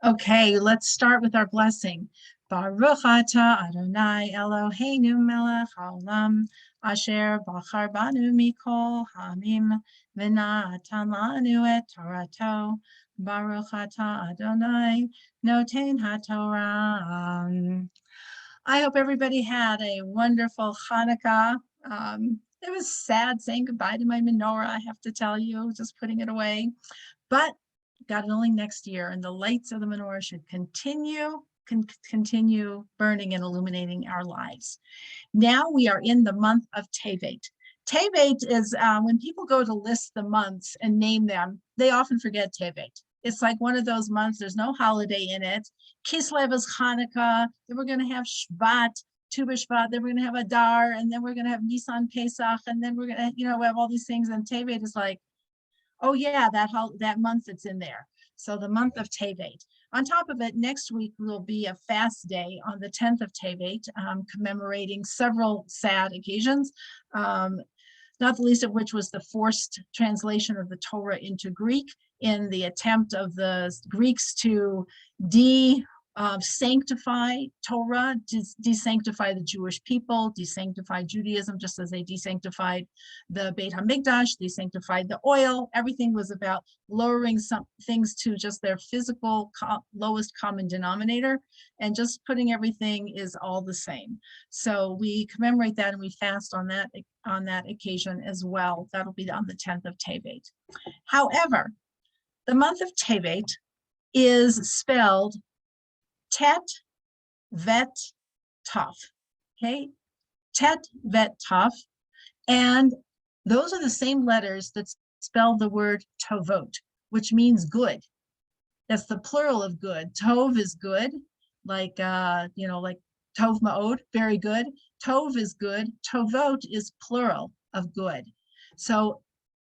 Okay, let's start with our blessing. Baruch atah Adonai Eloheinu melech haolam asher bachar banu mikol hamim v'natan lanu et Torato. Baruch atah Adonai noten haTorah. I hope everybody had a wonderful Hanukkah. It was sad saying goodbye to my menorah, I have to tell you, just putting it away. But God willing, next year, and the lights of the menorah should continue burning and illuminating our lives. Now we are in the month of Tavage. Tavage is when people go to list the months and name them, they often forget Tavage. It's like one of those months, there's no holiday in it. Kislev is Hanukkah, then we're going to have Shvat, Tu B'Shvat, then we're going to have Adar, and then we're going to have Nisan Pesach, and then we're going to, we have all these things, and Tavage is like, oh yeah, that month that's in there. So the month of Tavage. On top of it, next week will be a fast day on the 10th of Tavage, commemorating several sad occasions, not the least of which was the forced translation of the Torah into Greek in the attempt of the Greeks to sanctify Torah, desanctify the Jewish people, desanctify Judaism, just as they desanctified the Beit HaMikdash, desanctified the oil. Everything was about lowering some things to just their physical lowest common denominator, and just putting everything is all the same. So we commemorate that and we fast on that occasion as well. That'll be on the 10th of Tavage. However, the month of Tavage is spelled Tet, Vet, Taf, okay? Tet, Vet, Taf, and those are the same letters that spell the word Tovot, which means good. That's the plural of good. Tov is good, like Tov Ma'od, very good. Tov is good. Tovot is plural of good. So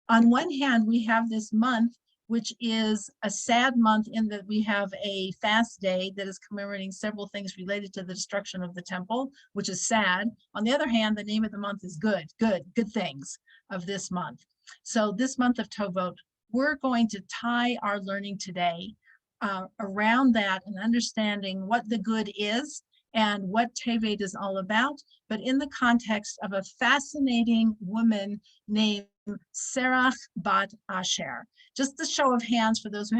on one hand, we have this month, which is a sad month in that we have a fast day that is commemorating several things related to the destruction of the temple, which is sad. On the other hand, the name of the month is good things of this month. So this month of Tovot, we're going to tie our learning today around that and understanding what the good is and what Tevet is all about, but in the context of a fascinating woman named Serach bat Asher. Just a show of hands for those who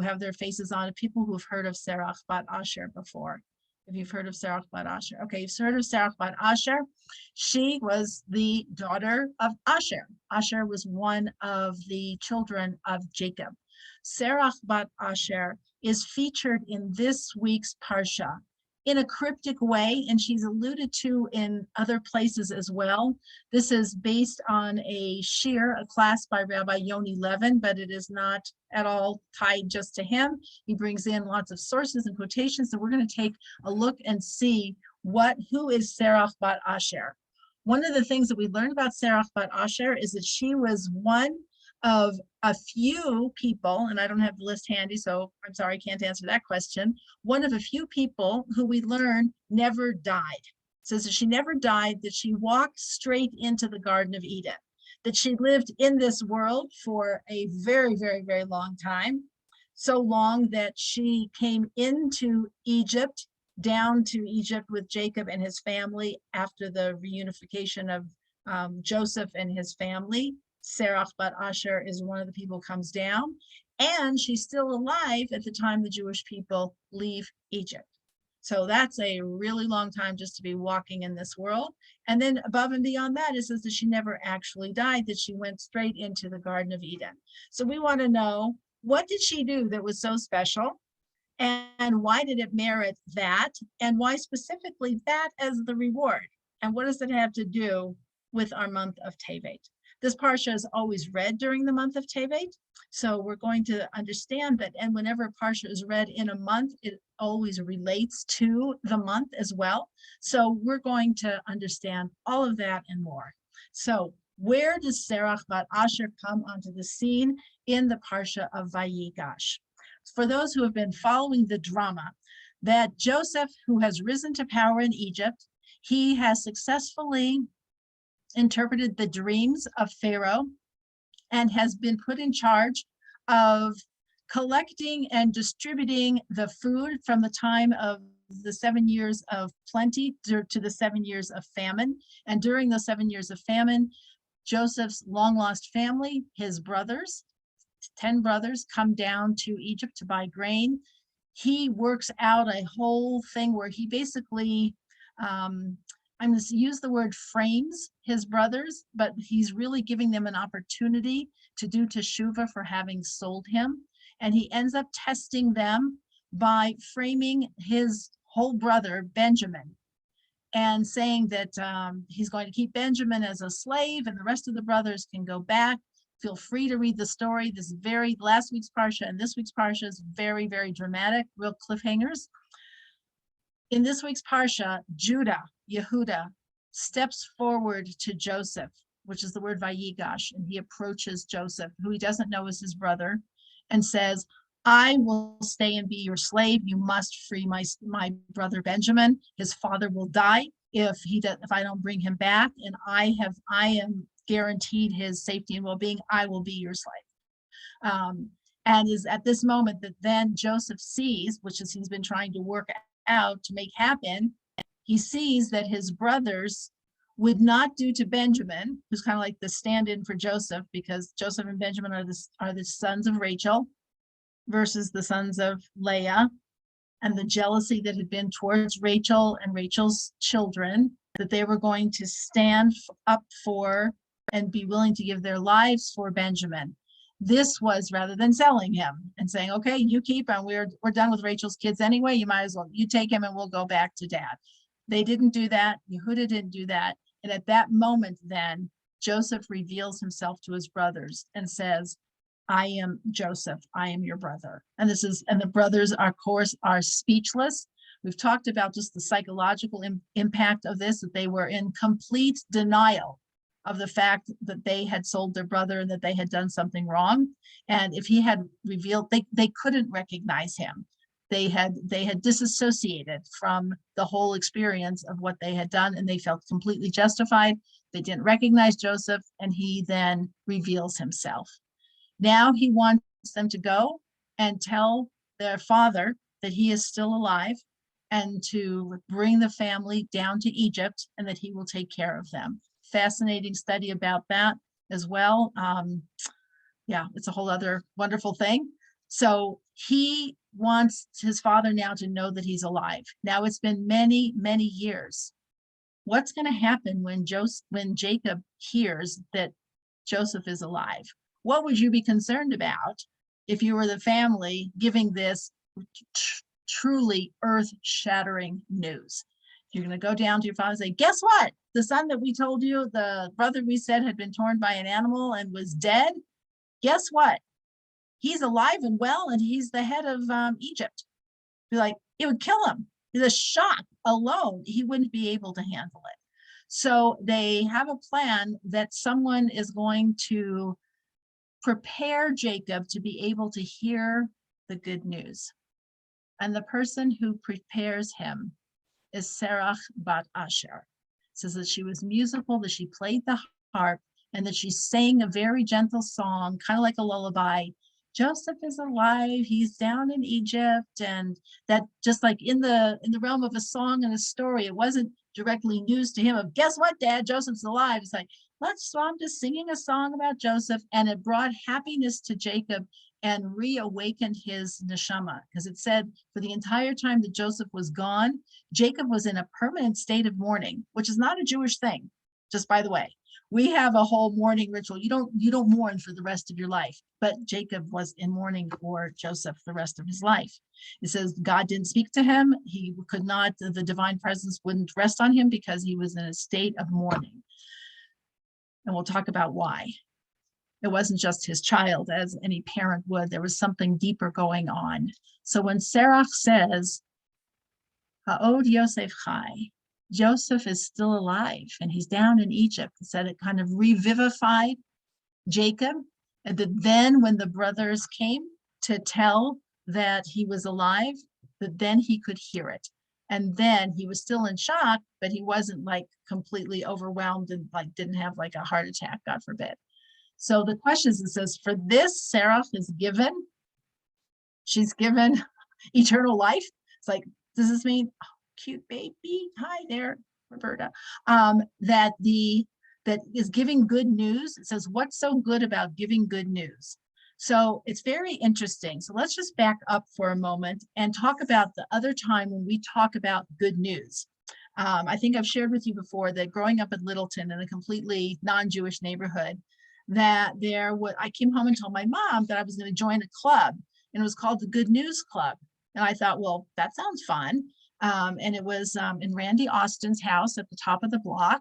have their faces on, people who've heard of Serach bat Asher before. If you've heard of Serach bat Asher. Okay, you've heard of Serach bat Asher. She was the daughter of Asher. Asher was one of the children of Jacob. Serach bat Asher is featured in this week's Parsha in a cryptic way, and she's alluded to in other places as well. This is based on a shir, a class by Rabbi Yoni Levin, but it is not at all tied just to him. He brings in lots of sources and quotations, so we're going to take a look and see who is Serach bat Asher. One of the things that we learned about Serach bat Asher is that she was one of a few people, and I don't have the list handy, so I'm sorry, I can't answer that question. One of a few people who we learn never died. It says that she never died, that she walked straight into the Garden of Eden, that she lived in this world for a very, very, very long time, so long that she came into Egypt, down to Egypt with Jacob and his family after the reunification of Joseph and his family. Serach bat Asher is one of the people who comes down, and she's still alive at the time the Jewish people leave Egypt. So that's a really long time just to be walking in this world. And then above and beyond that, it says that she never actually died, that she went straight into the Garden of Eden. So we want to know, what did she do that was so special? And why did it merit that? And why specifically that as the reward? And what does it have to do with our month of Tavage? This Parsha is always read during the month of Tavage, so we're going to understand that, and whenever Parsha is read in a month, it always relates to the month as well. So we're going to understand all of that and more. So where does Serach bat Asher come onto the scene in the Parsha of Vayigash? For those who have been following the drama, that Joseph, who has risen to power in Egypt, he has successfully interpreted the dreams of Pharaoh and has been put in charge of collecting and distributing the food from the time of the 7 years of plenty to the 7 years of famine. And during those 7 years of famine, Joseph's long lost family, his brothers, 10 brothers, come down to Egypt to buy grain. He works out a whole thing where he basically, I'm going to use the word frames his brothers, but he's really giving them an opportunity to do teshuvah for having sold him. And he ends up testing them by framing his whole brother, Benjamin, and saying that he's going to keep Benjamin as a slave and the rest of the brothers can go back. Feel free to read the story. This very last week's Parsha and this week's Parsha is very, very dramatic, real cliffhangers. In this week's Parsha, Judah, Yehuda, steps forward to Joseph, which is the word Vayigash, and he approaches Joseph, who he doesn't know is his brother, and says, I will stay and be your slave. You must free my brother Benjamin. His father will die if I don't bring him back, and I am guaranteed his safety and well-being. I will be your slave. And is at this moment that then Joseph sees, which is he's been trying to work out to make happen, he sees that his brothers would not do to Benjamin, who's kind of like the stand-in for Joseph, because Joseph and Benjamin are the sons of Rachel versus the sons of Leah, and the jealousy that had been towards Rachel and Rachel's children, that they were going to stand up for and be willing to give their lives for Benjamin. This was rather than selling him and saying, okay, you keep him. We're done with Rachel's kids anyway. You might as well, you take him and we'll go back to dad. They didn't do that. Yehuda didn't do that. And at that moment, then Joseph reveals himself to his brothers and says, I am Joseph. I am your brother. And the brothers, of course, are speechless. We've talked about just the psychological impact of this, that they were in complete denial of the fact that they had sold their brother and that they had done something wrong. And if he had revealed, they couldn't recognize him. They had disassociated from the whole experience of what they had done, and they felt completely justified. They didn't recognize Joseph, and he then reveals himself. Now he wants them to go and tell their father that he is still alive and to bring the family down to Egypt and that he will take care of them. Fascinating study about that as well. Yeah, it's a whole other wonderful thing. So he wants his father now to know that he's alive. Now it's been many, many years. What's going to happen when Jacob hears that Joseph is alive? What would you be concerned about if you were the family giving this truly earth-shattering news? You're going to go down to your father and say, guess what? The son that we told you, the brother we said had been torn by an animal and was dead, guess what? He's alive and well, and he's the head of Egypt. Be like, it would kill him. The shock alone, he wouldn't be able to handle it. So they have a plan that someone is going to prepare Jacob to be able to hear the good news. And the person who prepares him is Serach bat Asher. It says that she was musical, that she played the harp, and that she sang a very gentle song, kind of like a lullaby. Joseph is alive, he's down in Egypt, and that just like in the realm of a song and a story, it wasn't directly news to him of, guess what, Dad, Joseph's alive. It's like, I'm just singing a song about Joseph, and it brought happiness to Jacob and reawakened his neshama, because it said for the entire time that Joseph was gone, Jacob was in a permanent state of mourning, which is not a Jewish thing, just by the way. We have a whole mourning ritual. You don't mourn for the rest of your life, but Jacob was in mourning for Joseph the rest of his life. It says God didn't speak to him. He could not, the divine presence wouldn't rest on him because he was in a state of mourning. And we'll talk about why. It wasn't just his child, as any parent would. There was something deeper going on. So when Serach says, Ha'od Yosef Chai, Joseph is still alive and he's down in Egypt, it said it kind of revivified Jacob. And that then when the brothers came to tell that he was alive, that then he could hear it. And then he was still in shock, but he wasn't like completely overwhelmed and like didn't have like a heart attack, God forbid. So the question is, it says, for this, Serach is given she's given eternal life. It's like, does this mean, oh, cute baby, hi there, Roberta, that is giving good news? It says, what's so good about giving good news? So it's very interesting. So let's just back up for a moment and talk about the other time when we talk about good news. I think I've shared with you before that growing up in Littleton, in a completely non-Jewish neighborhood, that I came home and told my mom that I was going to join a club, and it was called the Good News Club. And I thought, well, that sounds fun. And it was in Randy Austin's house at the top of the block.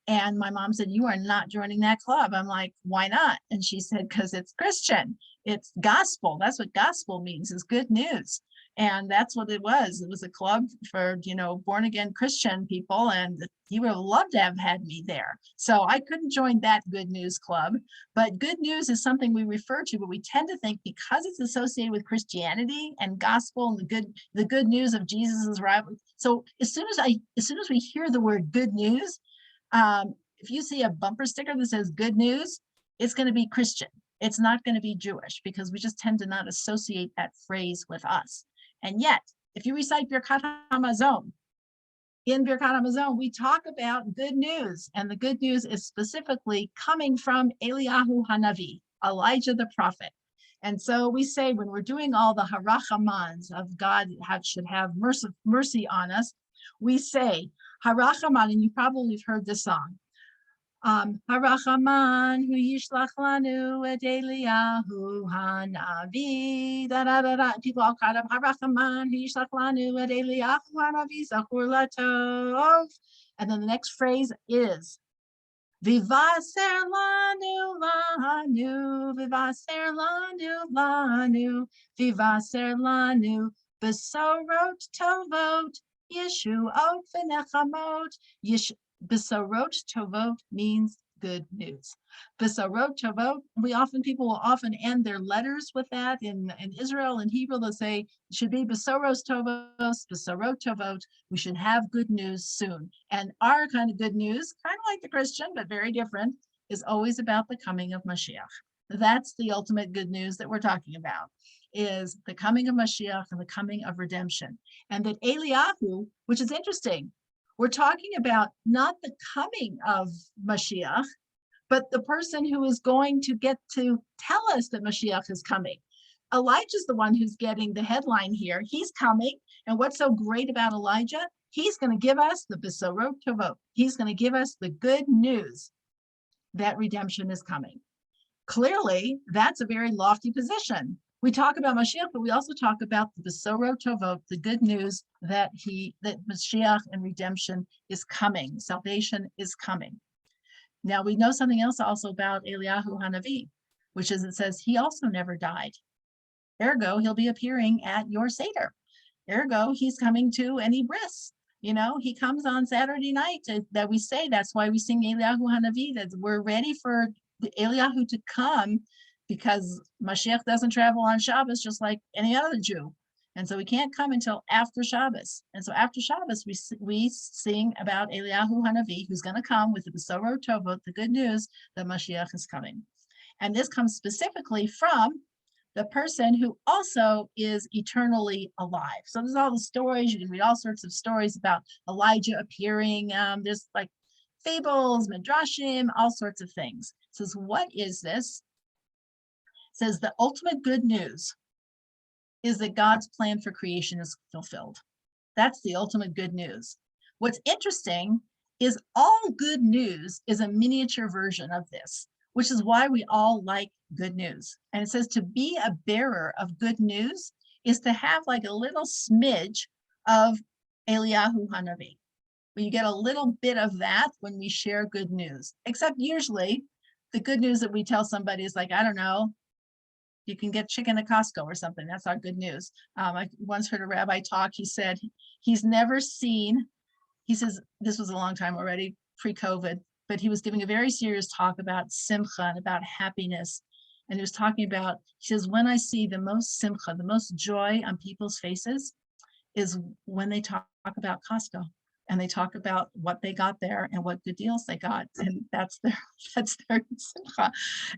And my mom said, you are not joining that club. I'm like, why not? And she said, because it's Christian, it's gospel. That's what gospel means, is good news. And that's what it was. It was a club for, born again Christian people. And he would have loved to have had me there. So I couldn't join that good news club. But good news is something we refer to, but we tend to think because it's associated with Christianity and gospel and the good news of Jesus's arrival. So as soon as we hear the word good news, if you see a bumper sticker that says good news, it's going to be Christian. It's not going to be Jewish, because we just tend to not associate that phrase with us. And yet, if you recite Birkat HaMazon, in Birkat HaMazon, we talk about good news. And the good news is specifically coming from Eliyahu Hanavi, Elijah the prophet. And so we say, when we're doing all the harachamans of God should have mercy on us, we say, Harachaman, and you probably have heard this song. Harachaman hu yishlach lanu et Eliyahu hanavi. Da da da da. People all caught up. Harachaman hu yishlach lanu et Eliyahu hanavi zachur latov. And then the next phrase is Vivaser lanu lanu, vivaser lanu lanu, vivaser lanu, besorot tovot. Yeshuot v'nechamot. Besorot tovot means good news. Besorot tovot, people will often end their letters with that. In Israel, in Hebrew, they'll say it should be besoros tovos, besorot tovot. We should have good news soon. And our kind of good news, kind of like the Christian, but very different, is always about the coming of Mashiach. That's the ultimate good news that we're talking about, is the coming of Mashiach and the coming of redemption. And that Eliyahu, which is interesting, we're talking about not the coming of Mashiach, but the person who is going to get to tell us that Mashiach is coming. Elijah's the one who's getting the headline here. He's coming. And what's so great about Elijah? He's going to give us the Besorot Tovot. He's going to give us the good news that redemption is coming. Clearly, that's a very lofty position. We talk about Mashiach, but we also talk about the Besorot Tovot, the good news that Mashiach and redemption is coming. Salvation is coming. Now we know something else also about Eliyahu Hanavi, which is, it says he also never died. Ergo, he'll be appearing at your Seder. Ergo, he's coming to any bris. He comes on Saturday night that we say, that's why we sing Eliyahu Hanavi, that we're ready for Eliyahu to come, because Mashiach doesn't travel on Shabbos just like any other Jew. And so he can't come until after Shabbos. And so after Shabbos, we sing about Eliyahu Hanavi, who's going to come with the Besorot Tovot, the good news that Mashiach is coming. And this comes specifically from the person who also is eternally alive. So there's all the stories. You can read all sorts of stories about Elijah appearing. There's like fables, midrashim, all sorts of things. It says, what is this? It says the ultimate good news is that God's plan for creation is fulfilled. That's the ultimate good news. What's interesting is all good news is a miniature version of this, which is why we all like good news. And it says to be a bearer of good news is to have like a little smidge of Eliyahu Hanavi. You get a little bit of that when we share good news, except usually the good news that we tell somebody is like, I don't know, you can get chicken at Costco or something. That's our good news. I once heard a rabbi talk. He said he's never seen, he says, this was a long time already, pre-COVID, but he was giving a very serious talk about simcha and about happiness. And he was talking about, he says, when I see the most simcha, the most joy on people's faces is when they talk about Costco. and they talk about what they got there and what good deals they got, and that's their simcha.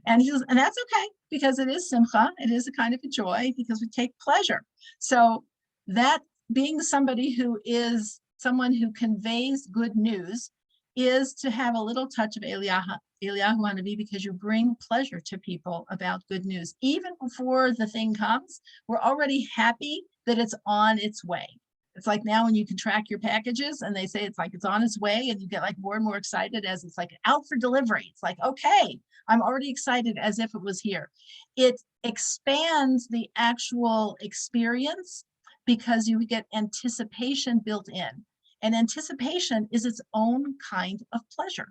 And he says, and that's okay, because it is simcha, it is a kind of a joy, because we take pleasure. So that being somebody who is someone who conveys good news is to have a little touch of Eliyahu Hanavi, because you bring pleasure to people about good news. Even before the thing comes, we're already happy that it's on its way. It's like now when you can track your packages and they say it's like it's on its way, and you get like more and more excited as it's like out for delivery. It's like, okay, I'm already excited as if it was here. It expands the actual experience because you get anticipation built in. And anticipation is its own kind of pleasure.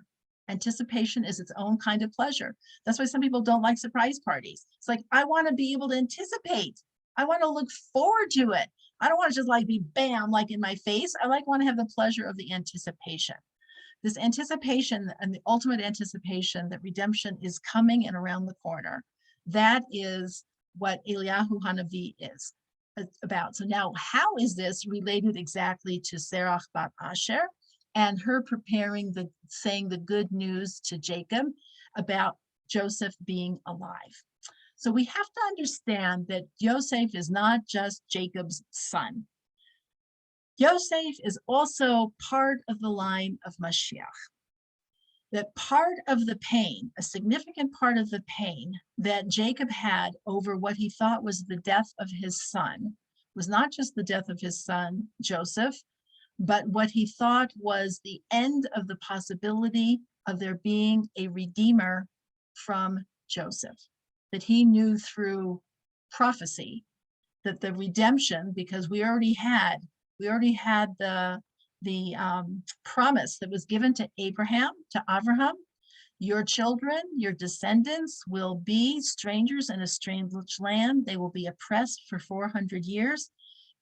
Anticipation is its own kind of pleasure. That's why some people don't like surprise parties. It's like, I want to be able to anticipate. I want to look forward to it. I don't want to just like be bam, like in my face. I want to have the pleasure of the anticipation. This anticipation and the ultimate anticipation that redemption is coming and around the corner. That is what Eliyahu Hanavi is about. So now, how is this related exactly to Serach bat Asher and her preparing saying the good news to Jacob about Joseph being alive? So we have to understand that Yosef is not just Jacob's son. Yosef is also part of the line of Mashiach. That part of the pain, a significant part of the pain that Jacob had over what he thought was the death of his son, was not just the death of his son, Joseph, but what he thought was the end of the possibility of there being a redeemer from Joseph. That he knew through prophecy that the redemption, because we already had the promise that was given to Abraham, to Avraham, your children, your descendants will be strangers in a strange land. They will be oppressed for 400 years.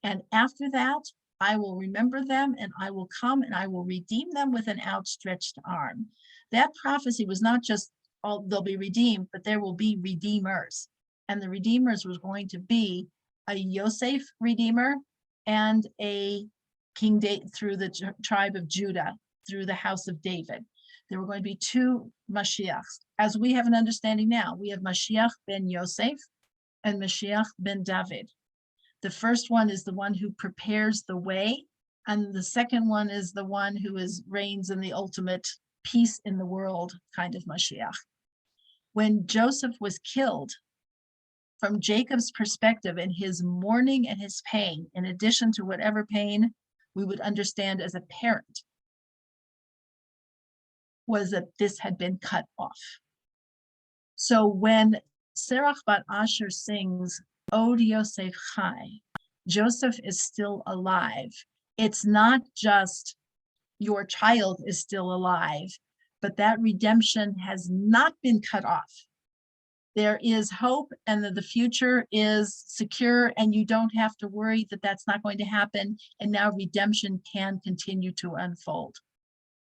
And after that, I will remember them, and I will come and I will redeem them with an outstretched arm. That prophecy was not just they'll be redeemed, but there will be redeemers. And the redeemers was going to be a Yosef redeemer and a King David through the tribe of Judah, through the house of David. There were going to be two Mashiachs. As we have an understanding now, we have Mashiach ben Yosef and Mashiach ben David. The first one is the one who prepares the way, and the second one is the one who reigns in the ultimate peace in the world kind of Mashiach. When Joseph was killed, from Jacob's perspective and his mourning and his pain, in addition to whatever pain we would understand as a parent, was that this had been cut off. So when Serach bat Asher sings, Od Yosef Chai, Joseph is still alive, it's not just your child is still alive, but that redemption has not been cut off. There is hope, and that the future is secure, and you don't have to worry that that's not going to happen. And now redemption can continue to unfold.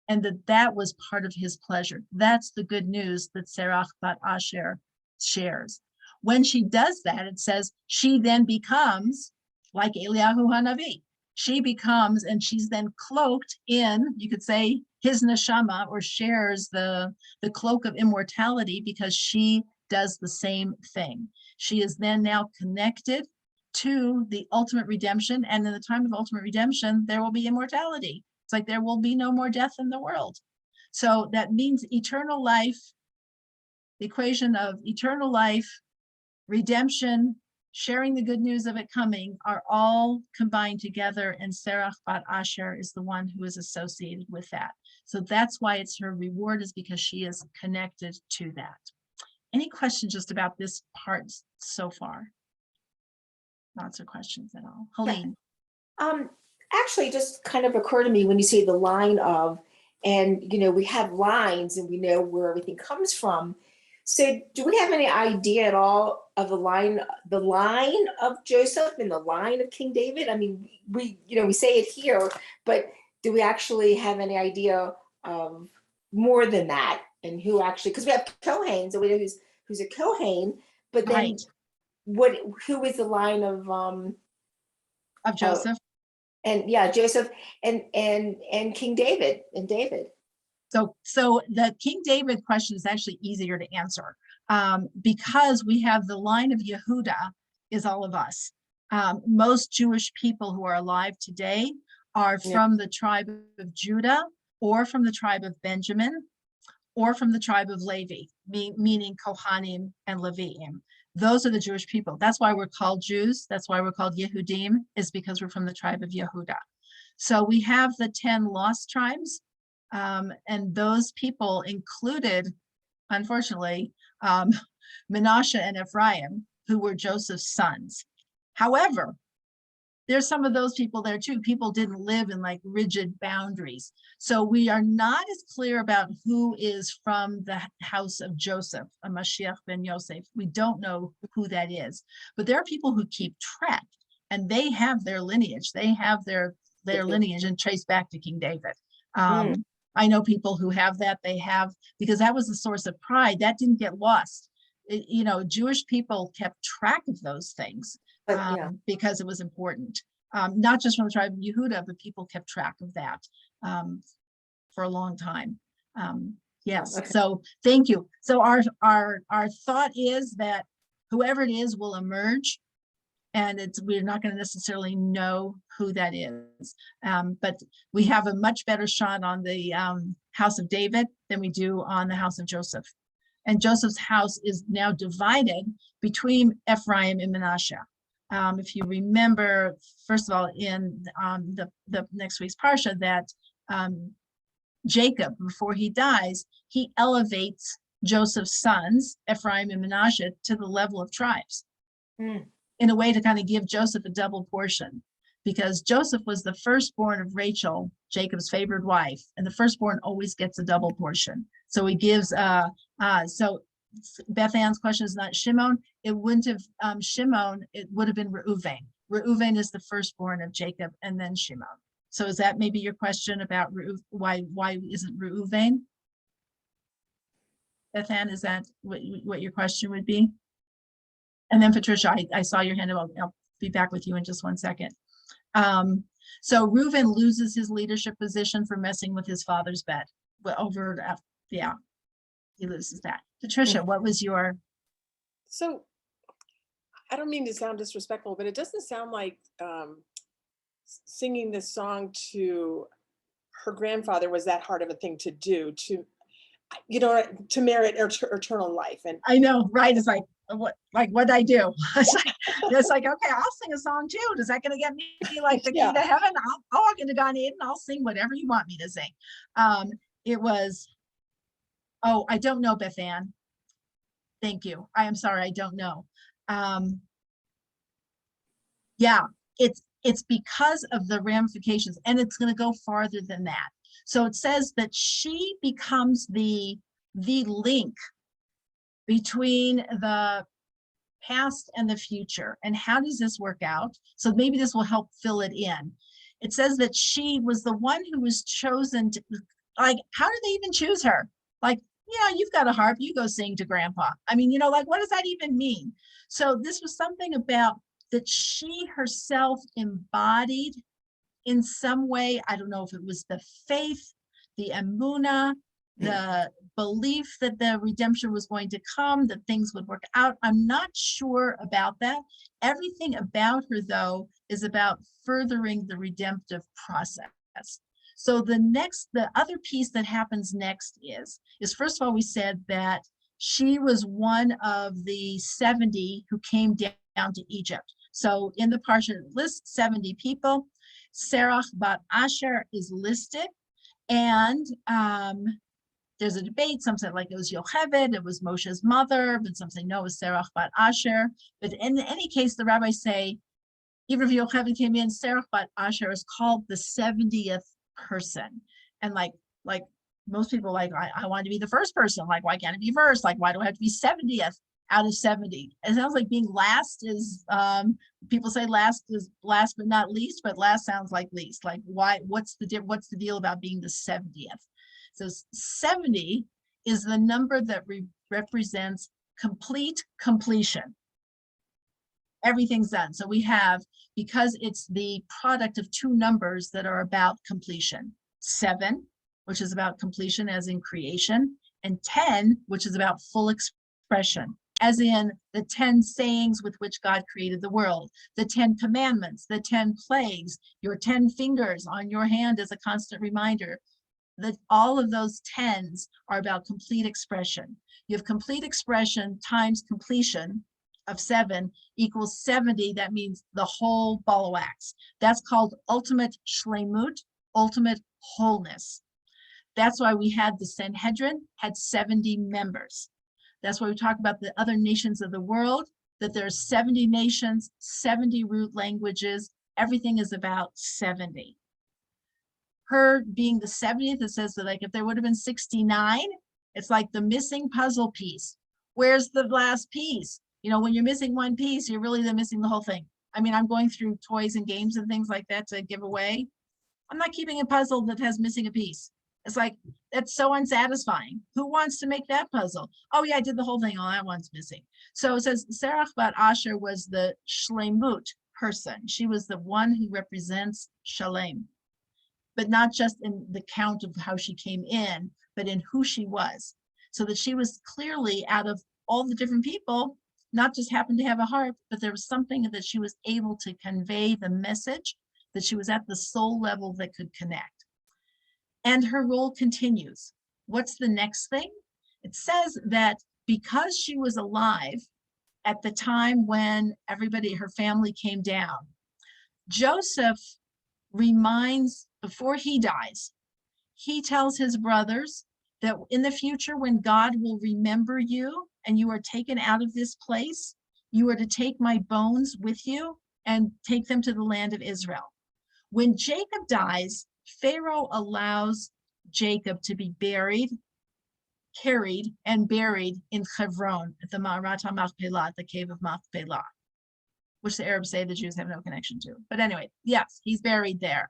And that was part of his pleasure. That's the good news that Serach bat Asher shares. When she does that, it says she then becomes like Eliyahu Hanavi. She becomes, and she's then cloaked in, you could say, his neshama, or shares the cloak of immortality, because she does the same thing. She is then now connected to the ultimate redemption, and in the time of ultimate redemption, there will be immortality. It's like there will be no more death in the world. So that means eternal life, the equation of eternal life, redemption, sharing the good news of it coming, are all combined together, and Serach bat Asher is the one who is associated with that. So that's why it's her reward, is because she is connected to that. Any questions just about this part so far? Lots of questions at all. Helene. Actually, just kind of occurred to me when you say the line of, and we have lines and we know where everything comes from. So do we have any idea at all of the line of Joseph and the line of King David? I mean, we say it here, but do we actually have any idea of more than that? And who actually, because we have Kohen, so we know who's a Kohen, but then Right. who is the line of Joseph? And yeah, Joseph and King David and David. So the King David question is actually easier to answer because we have the line of Yehuda is all of us. Most Jewish people who are alive today are from the tribe of Judah, or from the tribe of Benjamin, or from the tribe of Levi, meaning Kohanim and Leviim. Those are the Jewish people. That's why we're called Jews. That's why we're called Yehudim, is because we're from the tribe of Yehuda. So we have the 10 lost tribes, and those people included, unfortunately, Manasseh and Ephraim, who were Joseph's sons. However, there's some of those people there too. People didn't live in like rigid boundaries. So we are not as clear about who is from the house of Joseph, a Mashiach ben Yosef. We don't know who that is, but there are people who keep track, and they have their lineage. They have their lineage and trace back to King David. I know people who have that. They have, because that was a source of pride. That didn't get lost. Jewish people kept track of those things. Because it was important, not just from the tribe of Yehuda, but people kept track of that for a long time. Yes, okay. So thank you. So our thought is that whoever it is will emerge, and we're not going to necessarily know who that is, but we have a much better shot on the house of David than we do on the house of Joseph. And Joseph's house is now divided between Ephraim and Manasseh. If you remember, first of all, in the next week's Parsha, that Jacob, before he dies, he elevates Joseph's sons, Ephraim and Manasseh, to the level of tribes in a way to kind of give Joseph a double portion, because Joseph was the firstborn of Rachel, Jacob's favored wife, and the firstborn always gets a double portion. So he gives, so Beth Ann's question is not Shimon. It wouldn't have Shimon. It would have been Reuven. Reuven is the firstborn of Jacob, and then Shimon. So is that maybe your question about why isn't Reuven? Beth Ann, is that what your question would be? And then Patricia, I saw your hand. I'll be back with you in just 1 second. So Reuven loses his leadership position for messing with his father's bed. He loses that. Patricia, what was your? So I don't mean to sound disrespectful, but it doesn't sound like singing this song to her grandfather was that hard of a thing to do, to merit eternal life. And I know, right? It's like, what'd I do? It's like, okay, I'll sing a song too. Is that going to get me like the key to heaven? I'll walk into Gan Eden. I'll sing whatever you want me to sing. It was, I don't know, Beth Ann. Thank you. I am sorry, I don't know. It's because of the ramifications, and it's going to go farther than that. So it says that she becomes the link between the past and the future. And how does this work out? So maybe this will help fill it in. It says that she was the one who was chosen to, like, how did they even choose her? Like, you've got a harp, you go sing to grandpa. I mean, what does that even mean? So this was something about that she herself embodied in some way. I don't know if it was the faith, the emunah, the belief that the redemption was going to come, that things would work out. I'm not sure about that. Everything about her, though, is about furthering the redemptive process. So the other piece that happens next is first of all, we said that she was one of the 70 who came down to Egypt. So in the Parsha, it lists 70 people. Serach bat Asher is listed, and there's a debate. Some said like it was Yocheved, it was Moshe's mother, but some say no, it was Serach bat Asher. But in any case, the rabbis say, even if Yocheved came in, Serach bat Asher is called the 70th person. And like most people, like, I want to be the first person. Like, why can't it be first? Like, why do I have to be 70th out of 70? It sounds like being last is, people say last is last but not least, but last sounds like least. Like, why? What's the deal about being the 70th? So 70 is the number that represents completion. everything's done. So we have, because it's the product of two numbers that are about completion, 7, which is about completion as in creation, and 10, which is about full expression, as in the 10 sayings with which God created the world, the 10 commandments, the 10 plagues, your 10 fingers on your hand as a constant reminder that all of those 10s are about complete expression. You have complete expression times completion of 7 equals 70. That means the whole ball of wax. That's called ultimate shlemut, ultimate wholeness. That's why we had the Sanhedrin had 70 members. That's why we talk about the other nations of the world, that there's 70 nations, 70 root languages. Everything is about 70. Her being the 70th, it says that like if there would have been 69, it's like the missing puzzle piece. Where's the last piece? You know, when you're missing one piece, you're really missing the whole thing. I mean, I'm going through toys and games and things like that to give away. I'm not keeping a puzzle that has missing a piece. It's like, that's so unsatisfying. Who wants to make that puzzle? Oh yeah, I did the whole thing. Oh, that one's missing. So it says Serach bat Asher was the shlemut person. She was the one who represents shalem, but not just in the count of how she came in, but in who she was. So that she was clearly, out of all the different people, not just happened to have a harp, but there was something that she was able to convey the message, that she was at the soul level that could connect. And her role continues. What's the next thing? It says that because she was alive at the time when everybody, her family came down, Joseph reminds, before he dies, he tells his brothers that in the future, when God will remember you and you are taken out of this place, you are to take my bones with you and take them to the land of Israel. When Jacob dies, Pharaoh allows Jacob to be carried and buried in Hebron at the Ma'arat HaMachpelah, the cave of Machpelah, which the Arabs say the Jews have no connection to. But anyway, yes, he's buried there.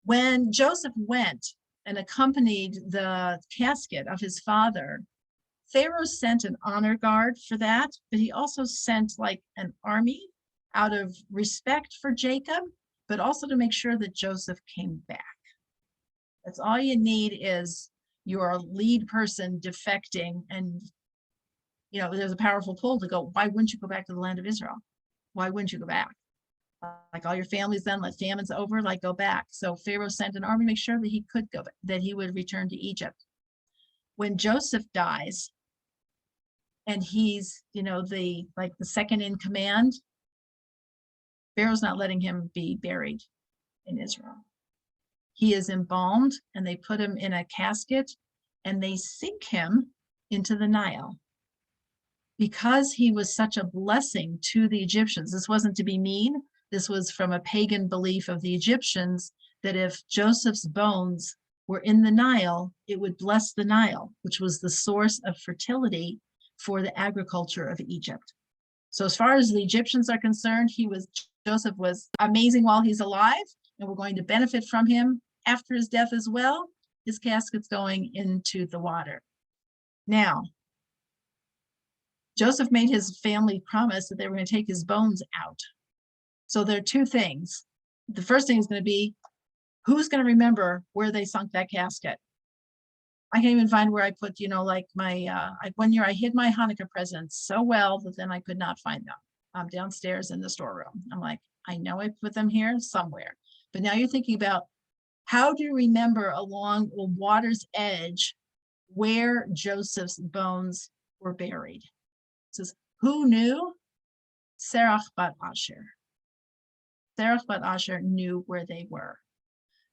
When Joseph went and accompanied the casket of his father, Pharaoh sent an honor guard for that, but he also sent like an army out of respect for Jacob, but also to make sure that Joseph came back. That's all you need, is your lead person defecting, and you know, there's a powerful pull to go, why wouldn't you go back to the land of Israel? Why wouldn't you go back? Like all your family's done, like famine's over, like go back. So Pharaoh sent an army to make sure that he could go back, that he would return to Egypt. When Joseph dies, and he's, you know, the second in command, Pharaoh's not letting him be buried in Israel. He is embalmed, and they put him in a casket, and they sink him into the Nile. Because he was such a blessing to the Egyptians. This wasn't to be mean. This was from a pagan belief of the Egyptians that if Joseph's bones were in the Nile, it would bless the Nile, which was the source of fertility for the agriculture of Egypt. So as far as the Egyptians are concerned, Joseph was amazing while he's alive, and we're going to benefit from him after his death as well. His casket's going into the water. Now, Joseph made his family promise that they were going to take his bones out. So there are two things. The first thing is going to be, who's going to remember where they sunk that casket? I can't even find where I put, you know, like my, one year I hid my Hanukkah presents so well that then I could not find them. Downstairs in the storeroom. I'm like, I know I put them here somewhere. But now you're thinking about, how do you remember along the water's edge where Joseph's bones were buried? It says, who knew? Serach bat Asher. Serach bat Asher knew where they were.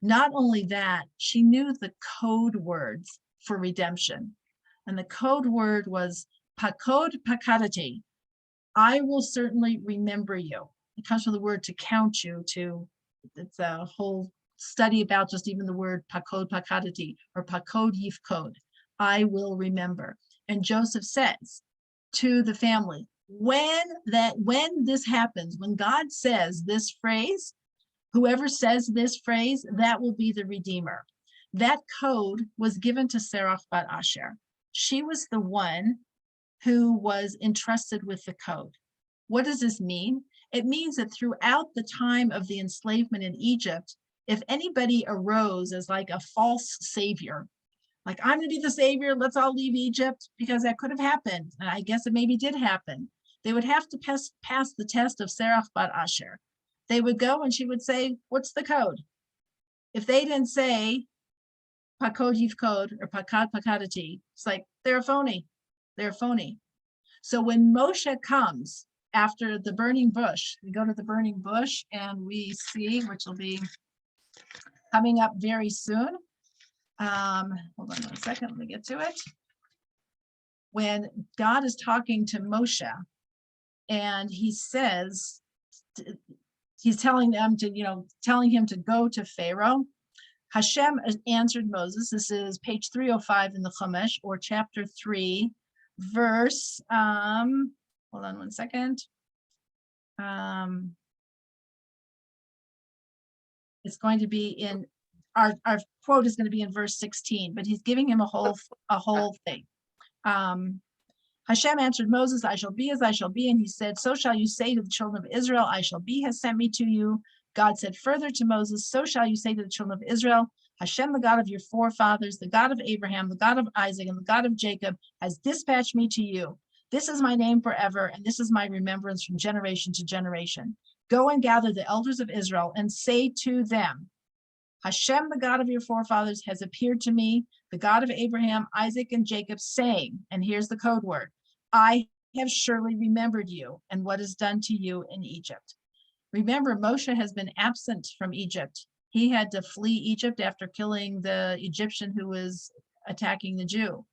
Not only that, she knew the code words for redemption. And the code word was pakod pakadati. I will certainly remember you. It comes from the word to count you, it's a whole study about just even the word pakod pakadati or pakod yifkod. I will remember. And Joseph says to the family, when this happens, when God says this phrase, whoever says this phrase, that will be the Redeemer. That code was given to Serach bat Asher. She was the one who was entrusted with the code. What does this mean? It means that throughout the time of the enslavement in Egypt, if anybody arose as like a false savior, like I'm going to be the savior, let's all leave Egypt, because that could have happened. And I guess it maybe did happen. They would have to pass the test of Serach bat Asher. They would go and she would say, what's the code? If they didn't say pakod yifkod or pakad pakadati, it's like they're a phony. They're a phony. So when Moshe comes after the burning bush, we go to the burning bush and we see, which will be coming up very soon. Hold on 1 second, let me get to it. When God is talking to Moshe and he says, he's telling them to, telling him to go to Pharaoh. Hashem answered Moses. This is page 305 in the Chumash, or chapter 3, verse, hold on 1 second. It's going to be in, our quote is going to be in verse 16, but he's giving him a whole thing. Hashem answered Moses, I shall be as I shall be. And he said, so shall you say to the children of Israel, I shall be has sent me to you. God said further to Moses, so shall you say to the children of Israel, Hashem, the God of your forefathers, the God of Abraham, the God of Isaac, and the God of Jacob, has dispatched me to you. This is my name forever, and this is my remembrance from generation to generation. Go and gather the elders of Israel and say to them, Hashem, the God of your forefathers, has appeared to me, the God of Abraham, Isaac, and Jacob, saying, and here's the code word, I have surely remembered you and what is done to you in Egypt. Remember, Moshe has been absent from Egypt. He had to flee Egypt after killing the Egyptian who was attacking the Jew.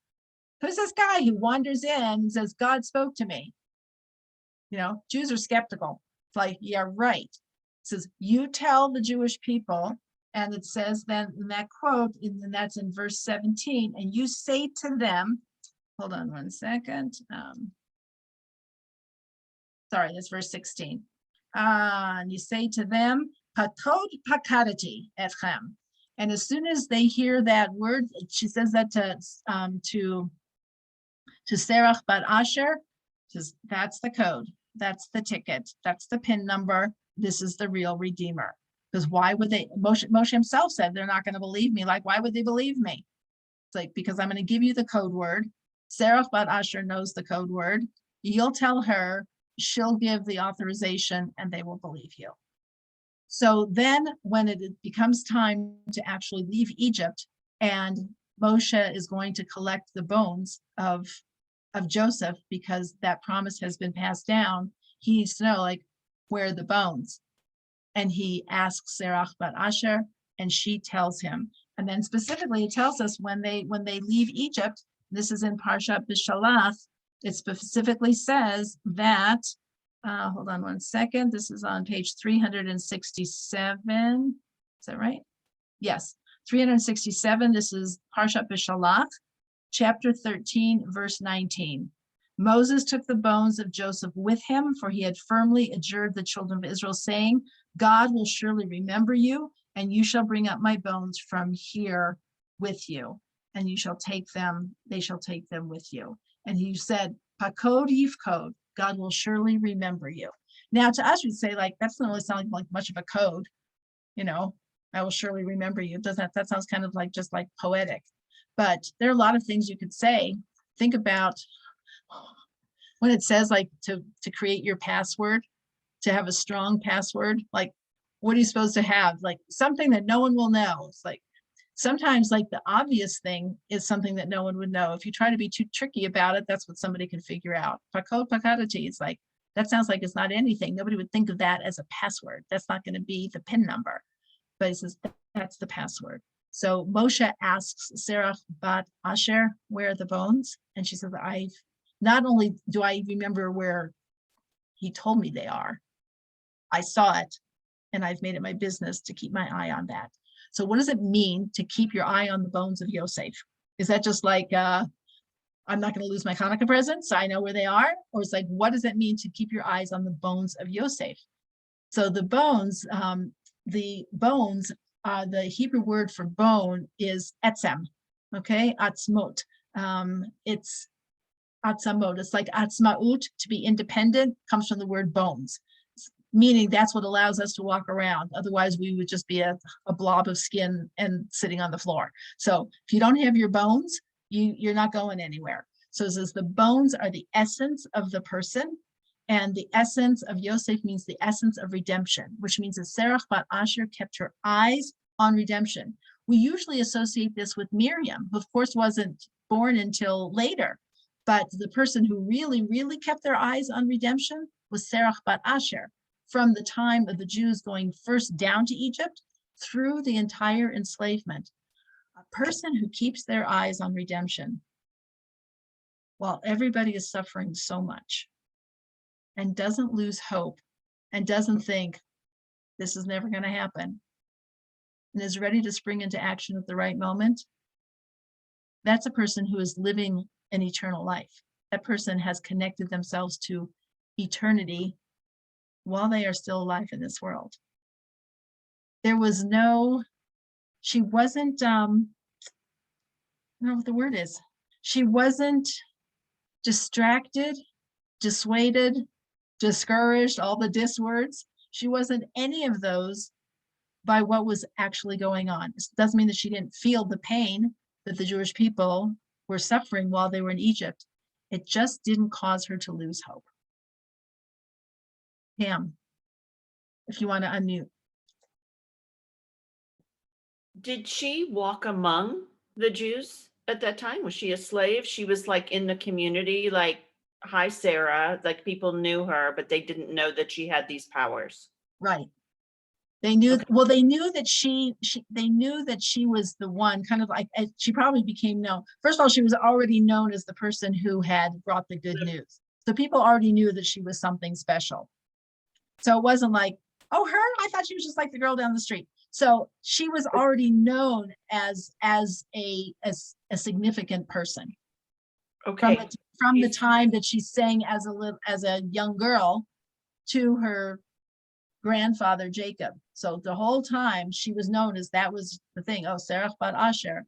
Who's this guy who wanders in and says, God spoke to me? Jews are skeptical. It's like, yeah, right. It says, you tell the Jewish people, and it says then in that quote, and that's in verse 17, and you say to them, hold on 1 second. Sorry, that's verse 16. And you say to them, pakod pakadati etchem. And as soon as they hear that word, she says that to Serach bat Asher, says, that's the code, that's the ticket, that's the PIN number, this is the real Redeemer. Because why would they, Moshe himself said, they're not going to believe me. Like, why would they believe me? It's like, because I'm going to give you the code word. Serach bat Asher knows the code word. You'll tell her, she'll give the authorization, and they will believe you. So then when it becomes time to actually leave Egypt, and Moshe is going to collect the bones of Joseph, because that promise has been passed down, he needs to know, like, where are the bones? And he asks Serach bat Asher, and she tells him. And then specifically it tells us when they leave Egypt, this is in Parsha B'Shalach, it specifically says that, hold on 1 second, this is on page 367, is that right? Yes, 367, this is Parsha B'Shalach, chapter 13, verse 19. Moses took the bones of Joseph with him, for he had firmly adjured the children of Israel, saying, God will surely remember you, and you shall bring up my bones from here with you, and you shall take them, they shall take them with you. And he said, pakod yifkod, God will surely remember you. Now to us, we'd say, like, that's not really sounding like much of a code, I will surely remember you. Doesn't that sounds kind of like just like poetic, but there are a lot of things you could say. Think about when it says like to create your password, to have a strong password, like what are you supposed to have? Like something that no one will know. It's like sometimes like the obvious thing is something that no one would know. If you try to be too tricky about it, that's what somebody can figure out. Pakod pakadati, it's like, that sounds like it's not anything. Nobody would think of that as a password. That's not going to be the PIN number. But it says that's the password. So Moshe asks Serach bat Asher, where are the bones? And she says, not only do I remember where he told me they are, I saw it, and I've made it my business to keep my eye on that. So what does it mean to keep your eye on the bones of Yosef? Is that just like, I'm not going to lose my Hanukkah presents, so I know where they are? Or it's like, what does it mean to keep your eyes on the bones of Yosef? So the bones, the Hebrew word for bone is etzem, okay, atzmot. It's atzamot. It's like atzmaut, to be independent, comes from the word bones, meaning that's what allows us to walk around. Otherwise, we would just be a blob of skin and sitting on the floor. So if you don't have your bones, you're not going anywhere. So it says the bones are the essence of the person, and the essence of Yosef means the essence of redemption, which means that Serach bat Asher kept her eyes on redemption. We usually associate this with Miriam, who of course wasn't born until later, but the person who really, really kept their eyes on redemption was Serach bat Asher, from the time of the Jews going first down to Egypt through the entire enslavement. A person who keeps their eyes on redemption while everybody is suffering so much and doesn't lose hope and doesn't think this is never going to happen and is ready to spring into action at the right moment, that's a person who is living an eternal life. That person has connected themselves to eternity while they are still alive in this world. There was no, she wasn't, I don't know what the word is. She wasn't distracted, dissuaded, discouraged, all the dis words. She wasn't any of those by what was actually going on. It doesn't mean that she didn't feel the pain that the Jewish people were suffering while they were in Egypt. It just didn't cause her to lose hope. Pam, if you want to unmute. Did she walk among the Jews at that time? Was she a slave? She was like in the community, like, hi, Sarah, like people knew her, but they didn't know that she had these powers. Right. They knew, Okay. well, they knew that they knew that she was the one, kind of like, she probably became known. First of all, she was already known as the person who had brought the good news. So people already knew that she was something special. So it wasn't like, oh, her? I thought she was just like the girl down the street. So she was already known as a significant person. Okay. From the time that she sang as a young girl to her grandfather Jacob. So the whole time she was known as, that was the thing. Oh, Serach bat Asher.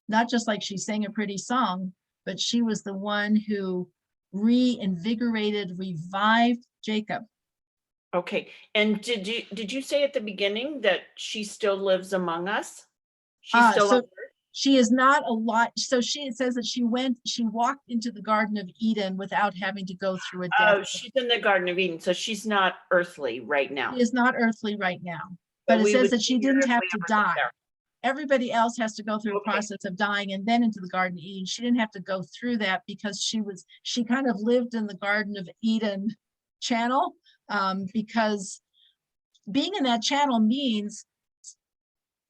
Not just like she sang a pretty song, but she was the one who reinvigorated, revived Jacob. Okay. And did you say at the beginning that she still lives among us? She's still So on Earth? she is not a lot. So it says that she walked into the Garden of Eden without having to go through a death. Oh, she's in the Garden of Eden, so she's not earthly right now. She is not earthly right now, but it says that she didn't have to die. Everybody else has to go through a process of dying and then into the Garden of Eden. She didn't have to go through that because she kind of lived in the Garden of Eden channel, because being in that channel means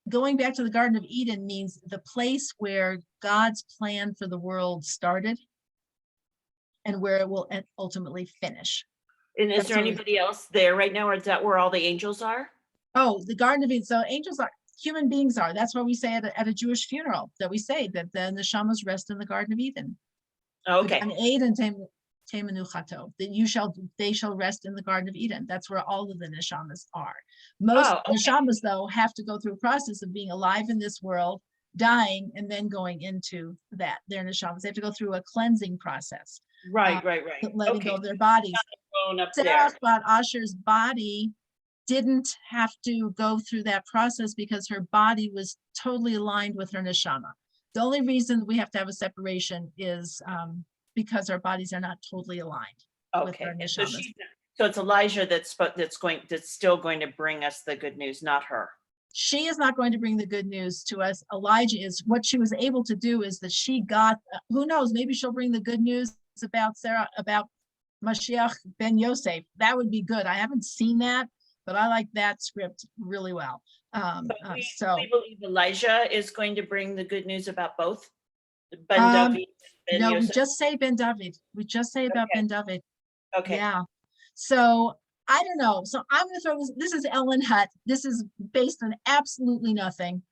going back to the Garden of Eden means the place where God's plan for the world started and where it will ultimately finish. And is there anybody else there right now, or is that where all the angels are? Oh, the Garden of Eden. So angels are, human beings are. That's why we say at a Jewish funeral that we say that the neshamas rest in the Garden of Eden. Okay. That they shall rest in the Garden of Eden. That's where all of the neshamas are. Most neshamas, though, have to go through a process of being alive in this world, dying, and then going into that. Their neshamas, they have to go through a cleansing process. Right. Letting go of their bodies. Serach bat Asher's body didn't have to go through that process because her body was totally aligned with her neshama. The only reason we have to have a separation is because our bodies are not totally aligned with our neshamas. So it's Elijah that's still going to bring us the good news, not her. She is not going to bring the good news to us. Elijah is. What she was able to do is that she got, who knows, maybe she'll bring the good news about Sarah, about Mashiach ben Yosef. That would be good. I haven't seen that, but I like that script really well. We believe Elijah is going to bring the good news about both Ben David. No, we just say Ben David. We just say about Ben David. Okay. Yeah. So I don't know. So I'm going to throw this. This is Ellyn Hutt. This is based on absolutely nothing.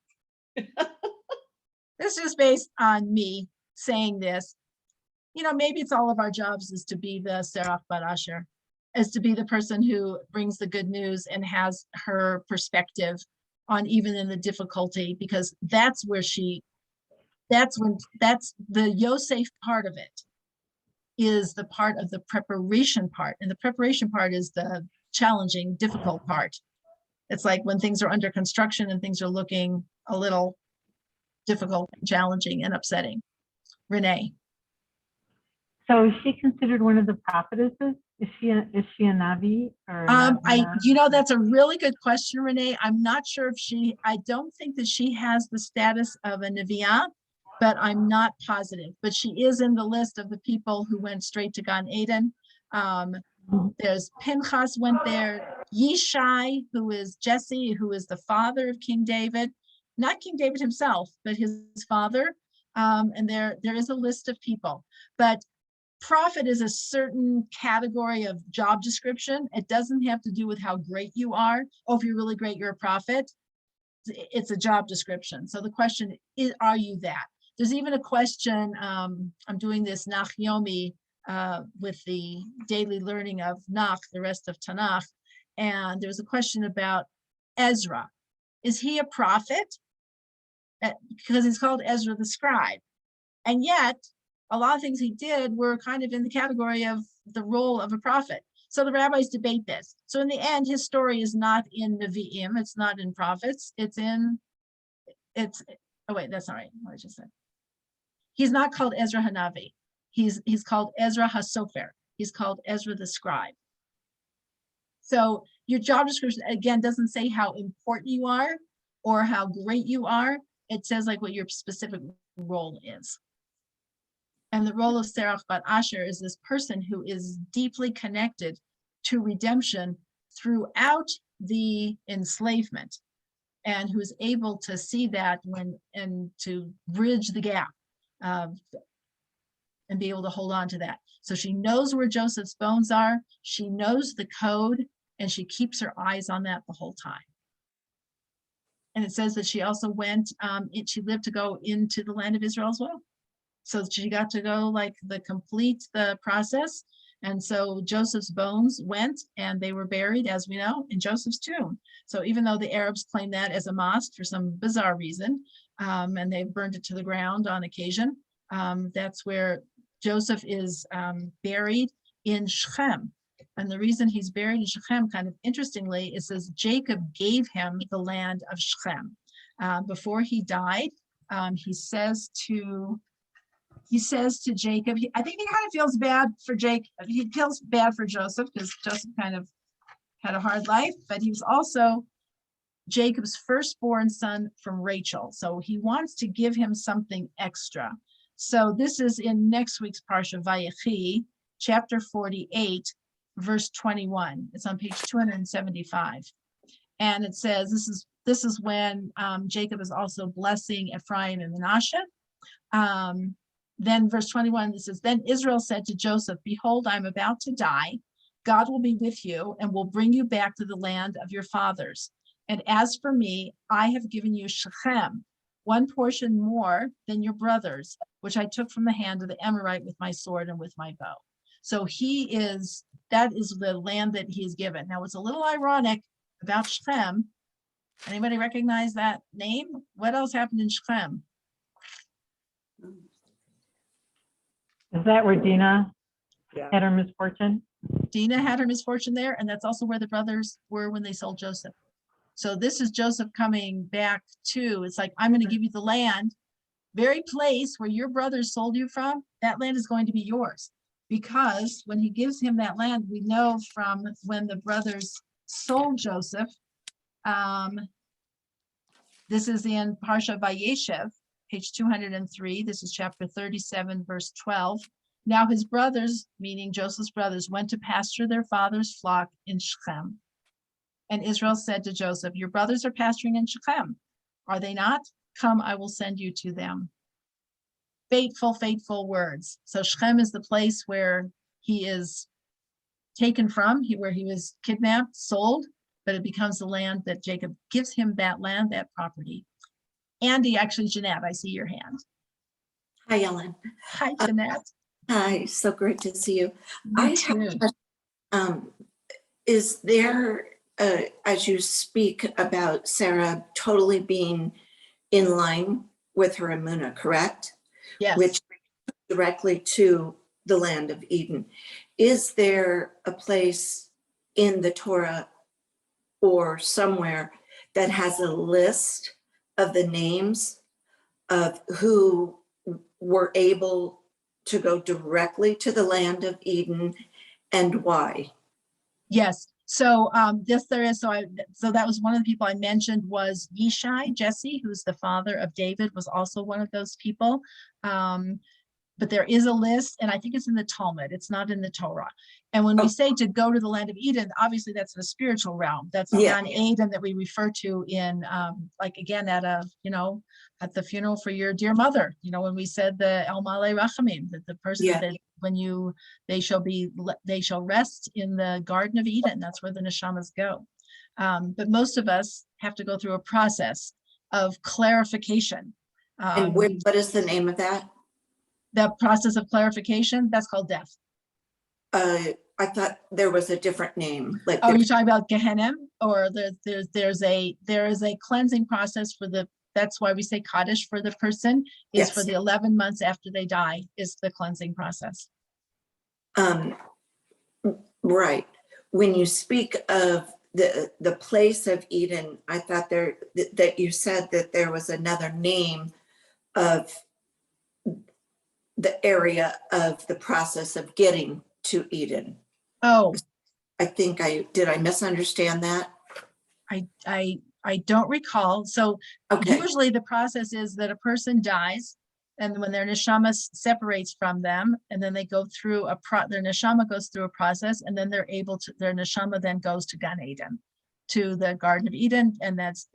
This is based on me saying this. You know, maybe it's all of our jobs is to be the Serach bat Asher, is to be the person who brings the good news and has her perspective on even in the difficulty, because that's the Yosef part of it. is the part of the preparation part. And the preparation part is the challenging, difficult part. It's like when things are under construction and things are looking a little difficult, challenging, and upsetting. Renee. So is she considered one of the prophetesses? Is she a Navi or? That's a really good question, Renee. I'm not sure if I don't think that she has the status of a Neviah, but I'm not positive. But she is in the list of the people who went straight to Gan Eden. There's Pinchas went there, Yishai, who is Jesse, who is the father of King David, not King David himself, but his father. And there is a list of people, but prophet is a certain category of job description. It doesn't have to do with how great you are. Oh, if you're really great, you're a prophet. It's a job description. So the question is, are you that? There's even a question, I'm doing this Nach Yomi with the daily learning of Nach, the rest of Tanakh. And there's a question about Ezra. Is he a prophet? Because he's called Ezra the scribe. And yet, a lot of things he did were kind of in the category of the role of a prophet. So the rabbis debate this. So in the end, his story is not in Nevi'im, it's not in prophets, oh wait, that's not right, what I just said. He's not called Ezra Hanavi. He's called Ezra HaSofer. He's called Ezra the scribe. So your job description, again, doesn't say how important you are or how great you are. It says like what your specific role is. And the role of Serach Bat Asher is this person who is deeply connected to redemption throughout the enslavement and who's able to see that and to bridge the gap and be able to hold on to that. So she knows where Joseph's bones are, she knows the code, and she keeps her eyes on that the whole time. And it says that she also went, she lived to go into the land of Israel as well. So she got to go like the process. And so Joseph's bones went and they were buried, as we know, in Joseph's tomb. So even though the Arabs claim that as a mosque for some bizarre reason, and they've burned it to the ground on occasion, that's where Joseph is buried in Shechem. And the reason he's buried in Shechem, kind of interestingly, it says Jacob gave him the land of Shechem. Before he died, he says to Jacob, I think he kind of feels bad for Jacob. He feels bad for Joseph because Joseph kind of had a hard life, but he was also Jacob's firstborn son from Rachel. So he wants to give him something extra. So this is in next week's Parsha, Vayechi, chapter 48, verse 21. It's on page 275. And it says, this is when Jacob is also blessing Ephraim and Manasseh. Then verse 21, it says, then Israel said to Joseph, behold, I'm about to die. God will be with you and will bring you back to the land of your fathers. And as for me, I have given you Shechem, one portion more than your brothers, which I took from the hand of the Amorite with my sword and with my bow. So that is the land that he is given. Now, it's a little ironic about Shechem. Anybody recognize that name? What else happened in Shechem? Is that where Dinah Yeah. had her misfortune? Dinah had her misfortune there, and that's also where the brothers were when they sold Joseph. So this is Joseph coming back to, it's like, I'm going to give you the land, very place where your brothers sold you from, that land is going to be yours. Because when he gives him that land, we know from when the brothers sold Joseph, this is in Parsha Vayeshev, page 203, this is chapter 37, verse 12. Now his brothers, meaning Joseph's brothers, went to pasture their father's flock in Shechem. And Israel said to Joseph, your brothers are pasturing in Shechem, are they not? Come, I will send you to them. Fateful, fateful words. So Shechem is the place where he is taken from, where he was kidnapped, sold, but it becomes the land that Jacob gives him, that land, that property. Andy, actually, Jeanette, I see your hand. Hi, Ellen. Hi, Jeanette. Hi, so great to see you. Me too. Is there, as you speak about Sarah totally being in line with her Emunah, correct? Yes. Which directly to the land of Eden. Is there a place in the Torah or somewhere that has a list of the names of who were able to go directly to the land of Eden and why? Yes. So yes, there is. So that was one of the people I mentioned was Yishai. Jesse, who's the father of David, was also one of those people. But there is a list, and I think it's in the Talmud. It's not in the Torah. And when we say to go to the land of Eden, obviously that's the spiritual realm. That's Gan Eden that we refer to in, like again, at the funeral for your dear mother. When we said the El Malei Rachamim, that the person that they shall rest in the Garden of Eden. That's where the neshamas go. But most of us have to go through a process of clarification. And what is the name of that? The process of clarification, that's called death. I thought there was a different name. Like, you're talking about Gehenna, or there's a cleansing process for that's why we say Kaddish for the person is for the 11 months after they die is the cleansing process. Right. When you speak of the place of Eden, I thought that you said that there was another name of the area of the process of getting to Eden. Oh, I think did I misunderstand that? I don't recall. So usually the process is that a person dies, and when their neshama separates from them, and then they go through their neshama goes through a process, and then their neshama then goes to Gan Eden, to the Garden of Eden, and that's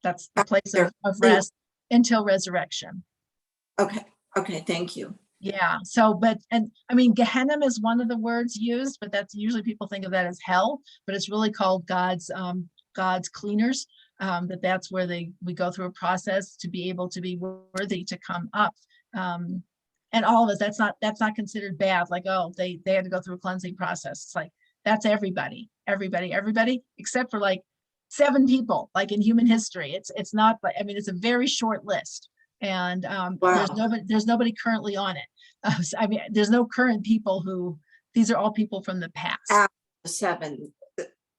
that's the place of rest until resurrection. Okay, thank you. Yeah. So, Gehenna is one of the words used, but that's usually people think of that as hell, but it's really called God's cleaners. That's where we go through a process to be able to be worthy to come up. And all of us, that's not considered bad. Like, they had to go through a cleansing process. It's like, that's everybody, except for like 7 people, like in human history. It's not, it's a very short list. And there's nobody currently on it. There's no current people these are all people from the past. 7,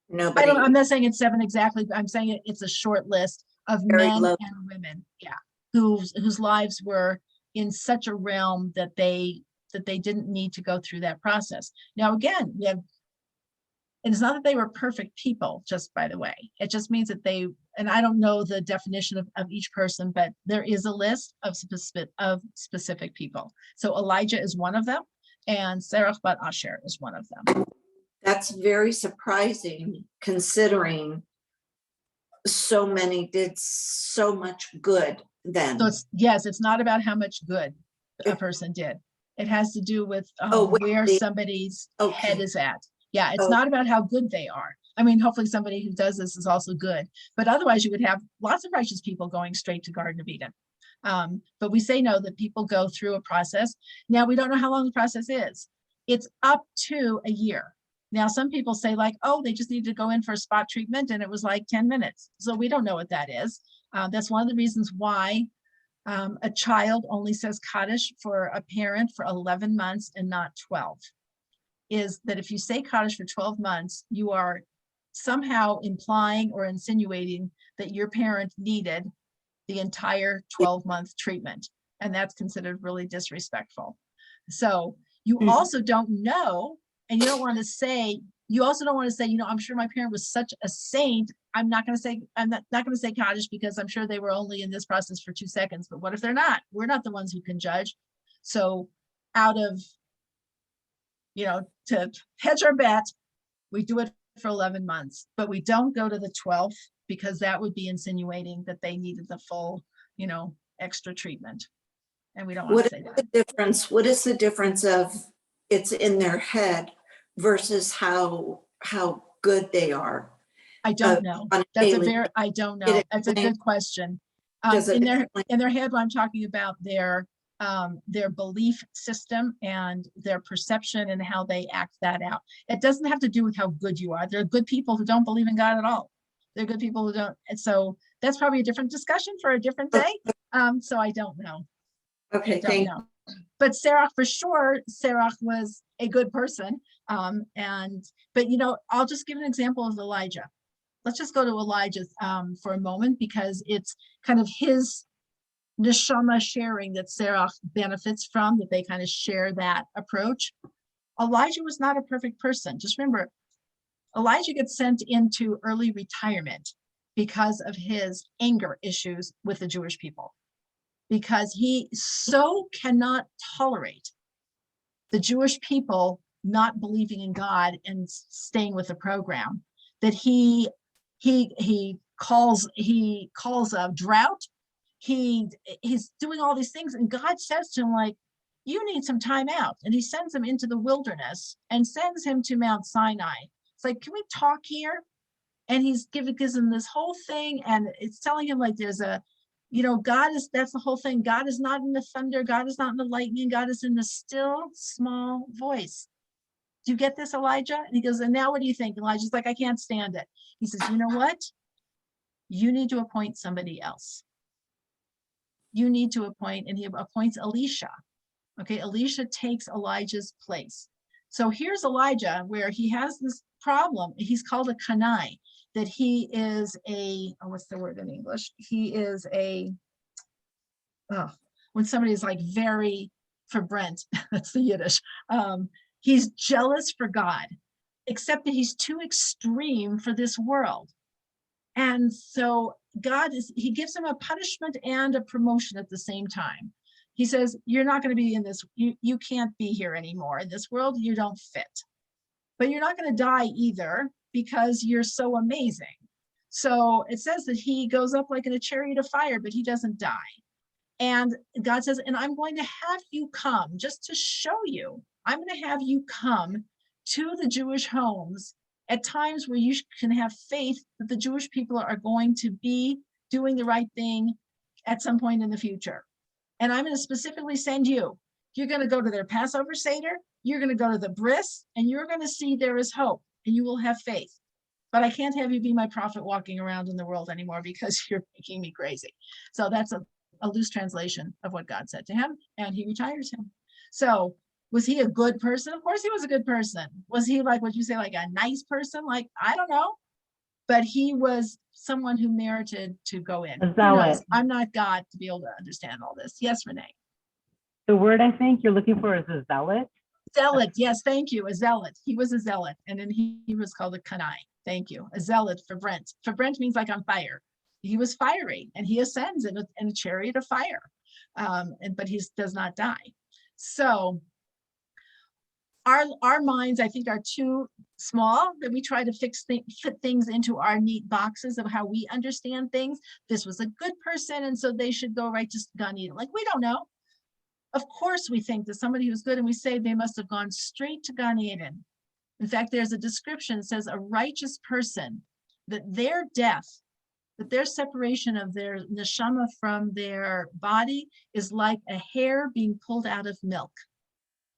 nobody. I'm not saying it's 7 exactly, but I'm saying it's a short list of men and women, whose lives were in such a realm that they didn't need to go through that process. Now, again, and it's not that they were perfect people, just by the way. It just means that and I don't know the definition of each person, but there is a list of specific people. So Elijah is one of them, and Serach bat Asher is one of them. That's very surprising, considering so many did so much good then. So it's not about how much good a person did. It has to do with where somebody's head is at. Yeah, it's not about how good they are. Hopefully somebody who does this is also good, but otherwise you would have lots of righteous people going straight to Garden of Eden. But we say no, that people go through a process. Now, we don't know how long the process is. It's up to a year. Now, some people say like, they just need to go in for a spot treatment and it was like 10 minutes. So we don't know what that is. That's one of the reasons why a child only says Kaddish for a parent for 11 months and not 12. Is that if you say Kaddish for 12 months, you are somehow implying or insinuating that your parent needed the entire 12-month treatment. And that's considered really disrespectful. So you also don't know, and you also don't want to say, I'm sure my parent was such a saint. I'm not going to say Kaddish because I'm sure they were only in this process for 2 seconds. But what if they're not? We're not the ones who can judge. So out of, to hedge our bet, we do it for 11 months, but we don't go to the 12th because that would be insinuating that they needed the full, extra treatment. And we don't want to say that. What is the difference of it's in their head versus how good they are? I don't know. I don't know. That's a good question. In their head, I'm talking about their belief system and their perception and how they act that out. It doesn't have to do with how good you are. There are good people who don't believe in God at all. There are good people who don't. And so that's probably a different discussion for a different day. So I don't know. Okay, thank you. But Serach, for sure, Serach was a good person. But I'll just give an example of Elijah. Let's just go to Elijah for a moment, because it's kind of his neshama sharing that Serach benefits from, that they kind of share that approach. Elijah was not a perfect person. Just remember, Elijah gets sent into early retirement because of his anger issues with the Jewish people, because he so cannot tolerate the Jewish people not believing in God and staying with the program, that he calls a drought. He's doing all these things, and God says to him, like, you need some time out. And he sends him into the wilderness and sends him to Mount Sinai. It's like, can we talk here? And gives him this whole thing, and it's telling him, like, there's a, that's the whole thing. God is not in the thunder. God is not in the lightning. God is in the still, small voice. Do you get this, Elijah? And he goes, and now what do you think? Elijah's like, I can't stand it. He says, you know what? You need to appoint somebody else. You need to appoint, and he appoints Elisha. Okay, Elisha takes Elijah's place. So here's Elijah, where he has this problem. He's called a Kanai, that he is what's the word in English? He is when somebody is like very, for Brent, that's the Yiddish. He's jealous for God, except that he's too extreme for this world. And so he gives him a punishment and a promotion at the same time. He says, you're not going to be in this, you can't be here anymore. In this world, you don't fit. But you're not going to die either, because you're so amazing. So it says that he goes up like in a chariot of fire, but he doesn't die. And God says, and I'm going to have you come, just to show you, I'm going to have you come to the Jewish homes at times where you can have faith that the Jewish people are going to be doing the right thing at some point in the future. And I'm going to specifically send you. You're going to go to their Passover Seder, you're going to go to the bris, and you're going to see there is hope, and you will have faith. But I can't have you be my prophet walking around in the world anymore, because you're making me crazy. So that's a loose translation of what God said to him, and he retires him. So was he a good person? Of course he was a good person. Was he, like what you say, like a nice person? Like, I don't know. But he was someone who merited to go in. A zealot. I'm not God to be able to understand all this. Yes, Renee. The word I think you're looking for is a zealot. Zealot, yes, thank you, a zealot. He was a zealot, and then he was called a Kanai. Thank you, a zealot for Brent. For Brent means like on fire. He was fiery, and he ascends in a chariot of fire, but he does not die. So our minds, I think, are too small, that we try to fit things into our neat boxes of how we understand things. This was a good person, and so they should go right to Gan Eden. Like, we don't know. Of course, we think that somebody who's good, and we say they must have gone straight to Gan Eden. In fact, there's a description that says a righteous person, that their death, that their separation of their neshama from their body is like a hair being pulled out of milk.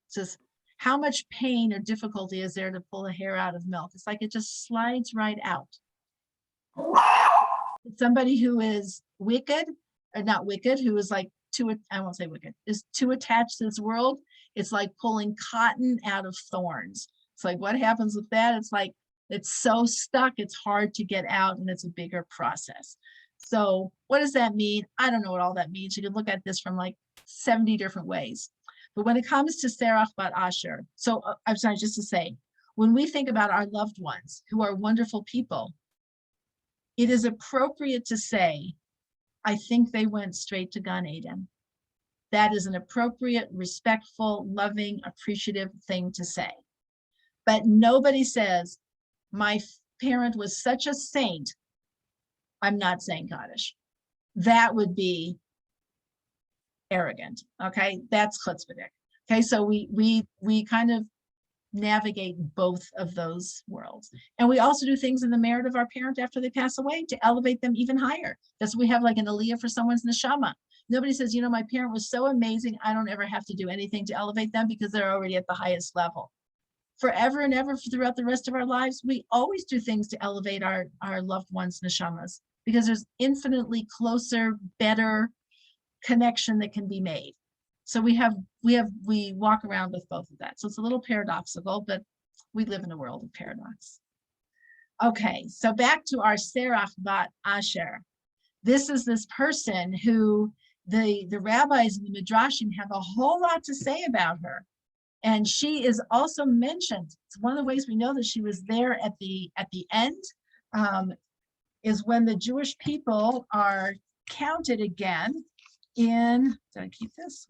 It says, how much pain or difficulty is there to pull a hair out of milk? It's like it just slides right out. Somebody who is wicked, or not wicked, who is like I won't say wicked, is too attached to this world. It's like pulling cotton out of thorns. It's like, what happens with that? It's like, it's so stuck, it's hard to get out, and it's a bigger process. So what does that mean? I don't know what all that means. You can look at this from like 70 different ways. But when it comes to Serach bat Asher, so I'm sorry, just to say, when we think about our loved ones who are wonderful people, it is appropriate to say, I think they went straight to Gan Eden. That is an appropriate, respectful, loving, appreciative thing to say. But nobody says, my parent was such a saint, I'm not saying Kaddish. That would be arrogant, okay? That's chutzpahdik. Okay, so we kind of navigate both of those worlds. And we also do things in the merit of our parent after they pass away to elevate them even higher. That's why we have like an aliyah for someone's neshama. Nobody says, you know, my parent was so amazing, I don't ever have to do anything to elevate them because they're already at the highest level. Forever and ever throughout the rest of our lives, we always do things to elevate our loved ones' neshamas, because there's infinitely closer, better connection that can be made. So we walk around with both of that. So it's a little paradoxical, but we live in a world of paradox. Okay, so back to our Serach bat Asher. This is this person who the rabbis and the midrashim have a whole lot to say about her. And she is also mentioned. It's one of the ways we know that she was there at the end, is when the Jewish people are counted again in, did I keep this?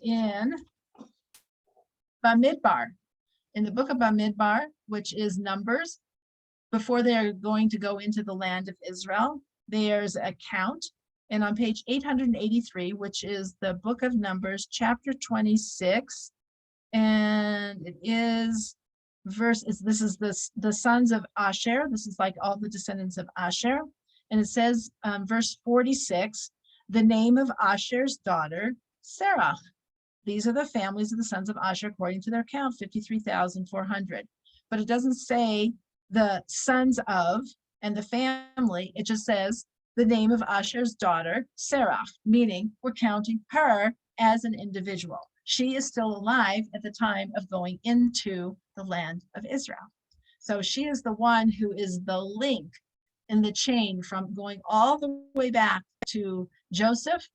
In Bamidbar, in the book of Bamidbar, which is Numbers, before they're going to go into the land of Israel, there's a count. And on page 883, which is the book of Numbers, chapter 26, and it is this is the sons of Asher. This is like all the descendants of Asher. And it says, verse 46, the name of Asher's daughter, Serach. These are the families of the sons of Asher according to their count, 53,400. But it doesn't say the sons of and the family. It just says the name of Asher's daughter, Serach, meaning we're counting her as an individual. She is still alive at the time of going into the land of Israel. So she is the one who is the link in the chain from going all the way back to Joseph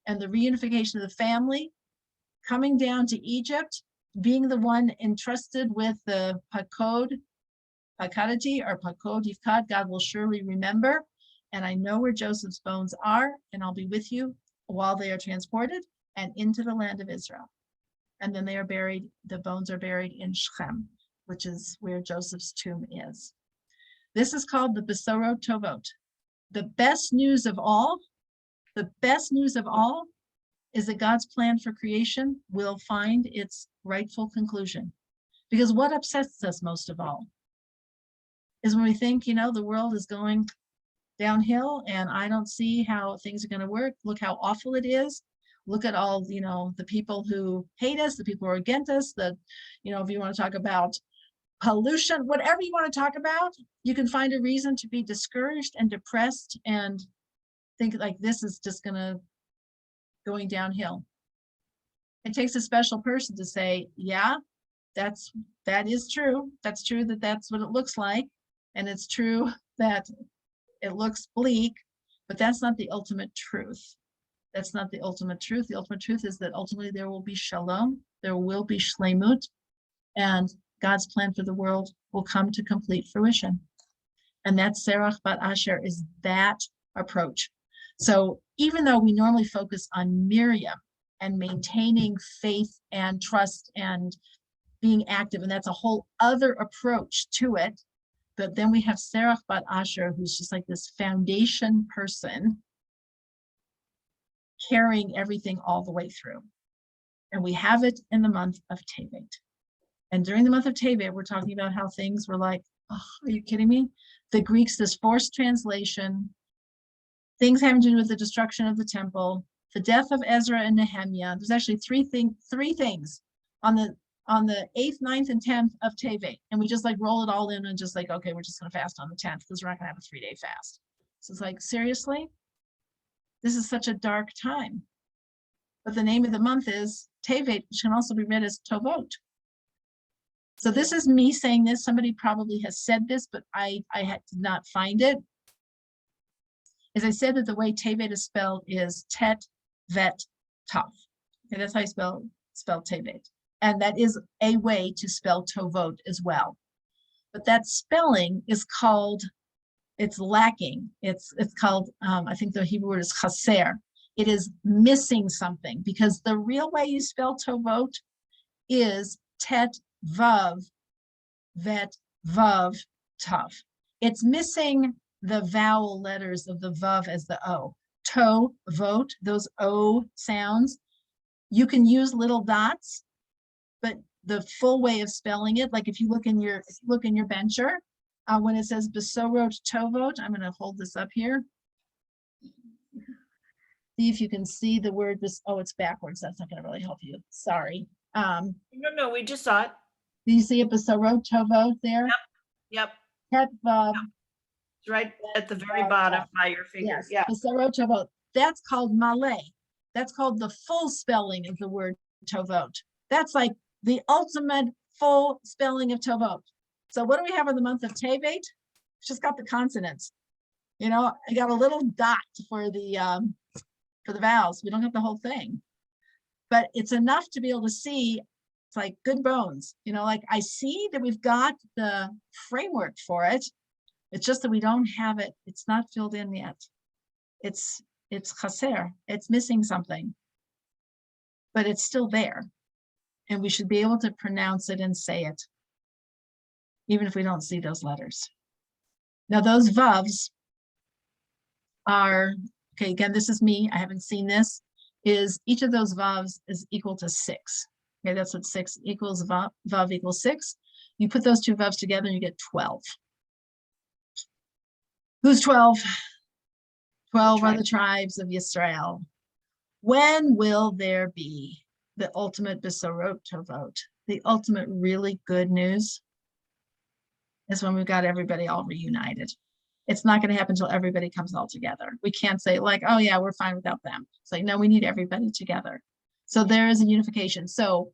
and the reunification of the family, coming down to Egypt, being the one entrusted with the Pakod, Pakadati or Pakod Yifkad, God will surely remember. And I know where Joseph's bones are, and I'll be with you while they are transported and into the land of Israel. And then they are buried, the bones are buried in Shechem, which is where Joseph's tomb is. This is called the Besorot Tovot. The best news of all is that God's plan for creation will find its rightful conclusion. Because what upsets us most of all is when we think, the world is going downhill and I don't see how things are going to work. Look how awful it is. Look at all, the people who hate us, the people who are against us, if you want to talk about pollution, whatever you want to talk about, you can find a reason to be discouraged and depressed and think like this is just going downhill. It takes a special person to say, yeah, that is true. That's true that's what it looks like. And it's true that it looks bleak, but that's not the ultimate truth. That's not the ultimate truth. The ultimate truth is that ultimately there will be shalom, there will be shleimut, and God's plan for the world will come to complete fruition. And that Serach bat Asher is that approach. So even though we normally focus on Miriam and maintaining faith and trust and being active, and that's a whole other approach to it, but then we have Serach bat Asher, who's just like this foundation person carrying everything all the way through. And we have it in the month of Tavage. And during the month of Tavage, we're talking about how things were like, oh, are you kidding me? The Greeks, this forced translation, things having to do with the destruction of the temple, the death of Ezra and Nehemiah. There's actually three things on the 8th, 9th, and 10th of Tavage. And we just roll it all in and just okay, we're just gonna fast on the 10th because we're not gonna have a 3-day fast. So it's seriously? This is such a dark time. But the name of the month is Tavage, which can also be read as Tovot. So this is me saying this. Somebody probably has said this, but I did not find it. As I said, that the way Tavage is spelled is Tet, Vet, Tav. Okay, that's how you spell Tavage. And that is a way to spell Tovot as well. But that spelling is called, it's lacking. It's called, I think the Hebrew word is chaser. It is missing something because the real way you spell Tovot is Tet, Vav, Vet, Vav, Tav. It's missing the vowel letters of the Vav as the O. To, vote, those O sounds. You can use little dots, but the full way of spelling it, like if you look in your bencher, when it says Besorot Tovot, I'm going to hold this up here. See if you can see the word. Oh, it's backwards. That's not going to really help you. Sorry. No, we just saw it. Do you see a Besorot Tovot there? Yep. Tet, Vav. It's right at the very bottom by your finger. Yes. Yeah. Besorot Tovot. that's called Malay. That's called the full spelling of the word Tovot. That's like the ultimate full spelling of Tovot. So what do we have in the month of Tevet? It's just got the consonants. You know, I got a little dot for the vowels. We don't have the whole thing, but it's enough to be able to see. It's like good bones, you know, like I see that we've got the framework for it. It's just that we don't have it. It's not filled in yet. It's chaser. It's missing something, but it's still there. And we should be able to pronounce it and say it, even if we don't see those letters. Now those vavs are, okay, again, this is me. I haven't seen this, is each of those vavs is equal to 6. Okay, that's what 6 equals, vav equals 6. You put those two vavs together and you get 12. Who's 12? 12 are the tribes of Yisrael. When will there be the ultimate Besorot Tovot? The ultimate really good news is when we've got everybody all reunited. It's not going to happen until everybody comes all together. We can't say like, oh yeah, we're fine without them. It's like, no, we need everybody together. So there is a unification. So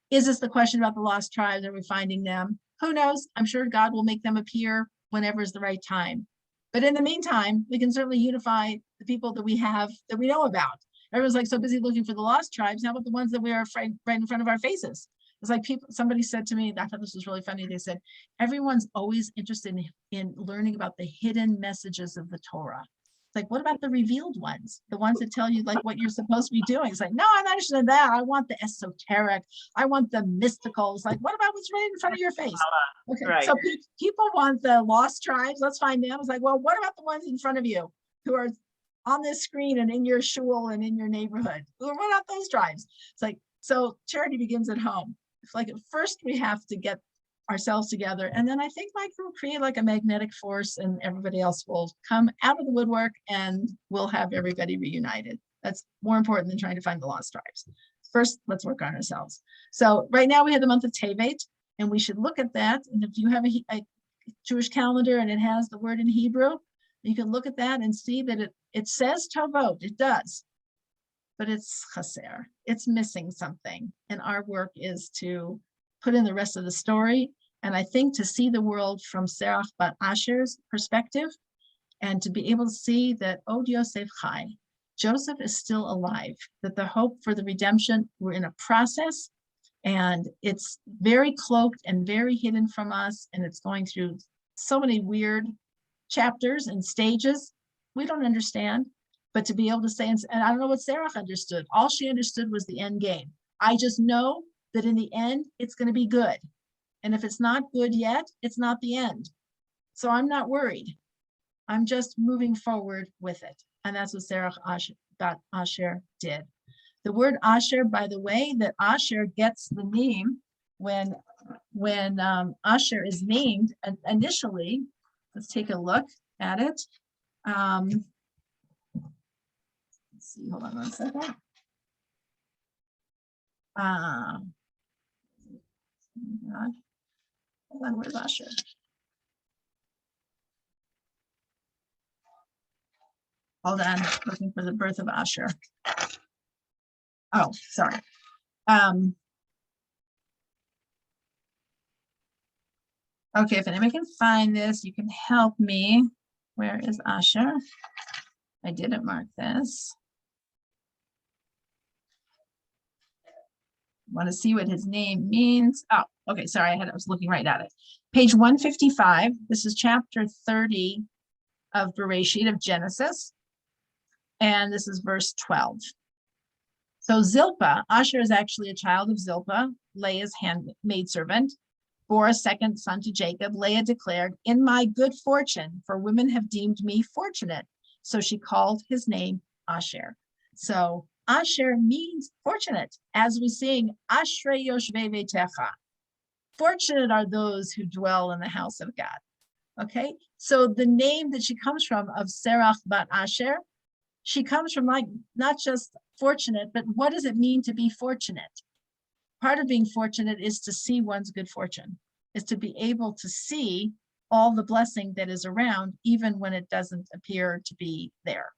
is this the question about the lost tribes? Are we finding them? Who knows? I'm sure God will make them appear whenever is the right time. But in the meantime, we can certainly unify the people that we have, that we know about. Everyone's like so busy looking for the lost tribes. How about the ones that we are afraid right in front of our faces? It's like somebody said to me, I thought this was really funny. They said, everyone's always interested in learning about the hidden messages of the Torah. It's like, what about the revealed ones? The ones that tell you like what you're supposed to be doing. It's like, no, I'm not interested in that. I want the esoteric. I want the mystical. It's like, what about what's right in front of your face? Okay, Right. so people want the lost tribes. Let's find them. It's like, well, what about the ones in front of you who are on this screen and in your shul and in your neighborhood? What about those tribes? It's like, so charity begins at home. It's like at first we have to get ourselves together, and then I think like we'll create like a magnetic force, and everybody else will come out of the woodwork, and we'll have everybody reunited. That's more important than trying to find the lost tribes. First, let's work on ourselves. So right now we have the month of Tevet, and we should look at that. And if you have a Jewish calendar and it has the word in Hebrew, you can look at that and see that it says Tovot. It does. But it's chaser, it's missing something. And our work is to put in the rest of the story. And I think to see the world from Serach Bat Asher's perspective, and to be able to see that Od Yosef Chai, Joseph is still alive, that the hope for the redemption, we're in a process, and it's very cloaked and very hidden from us. And it's going through so many weird chapters and stages we don't understand. But to be able to say, and I don't know what Sarah understood. All she understood was the end game. I just know that in the end, it's going to be good. And if it's not good yet, it's not the end. So I'm not worried. I'm just moving forward with it. And that's what Sarah Asher did. The word Asher, by the way, that Asher gets the name when Asher is named initially. Let's take a look at it. Let's see, hold on one second. Hold on, where's Asher? Hold on, looking for the birth of Asher. Oh, sorry. Okay, if anybody can find this, you can help me. Where is Asher? I didn't mark this. Want to see what his name means. Oh, okay, sorry, I was looking right at it. Page 155, this is chapter 30 of Bereshit, of Genesis, and this is verse 12. So Zilpah, Asher is actually a child of Zilpah, Leah's maidservant, bore a second son to Jacob. Leah declared, in my good fortune, for women have deemed me fortunate. So she called his name Asher. So Asher means fortunate, as we sing, Ashrei Yoshvei Veitecha. Fortunate are those who dwell in the house of God. Okay, so the name that she comes from of Serach Bat Asher, she comes from like not just fortunate, but what does it mean to be fortunate? Part of being fortunate is to see one's good fortune, is to be able to see all the blessing that is around, even when it doesn't appear to be there.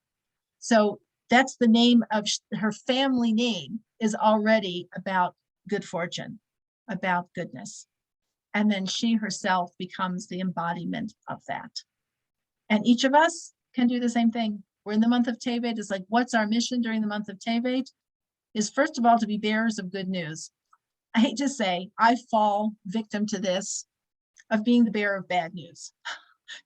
So That's the name of her family name is already about good fortune, about goodness. And then she herself becomes the embodiment of that. And each of us can do the same thing. We're in the month of Tavage. It's like, what's our mission during the month of Tavage? Is first of all, to be bearers of good news. I hate to say, I fall victim to this, of being the bearer of bad news,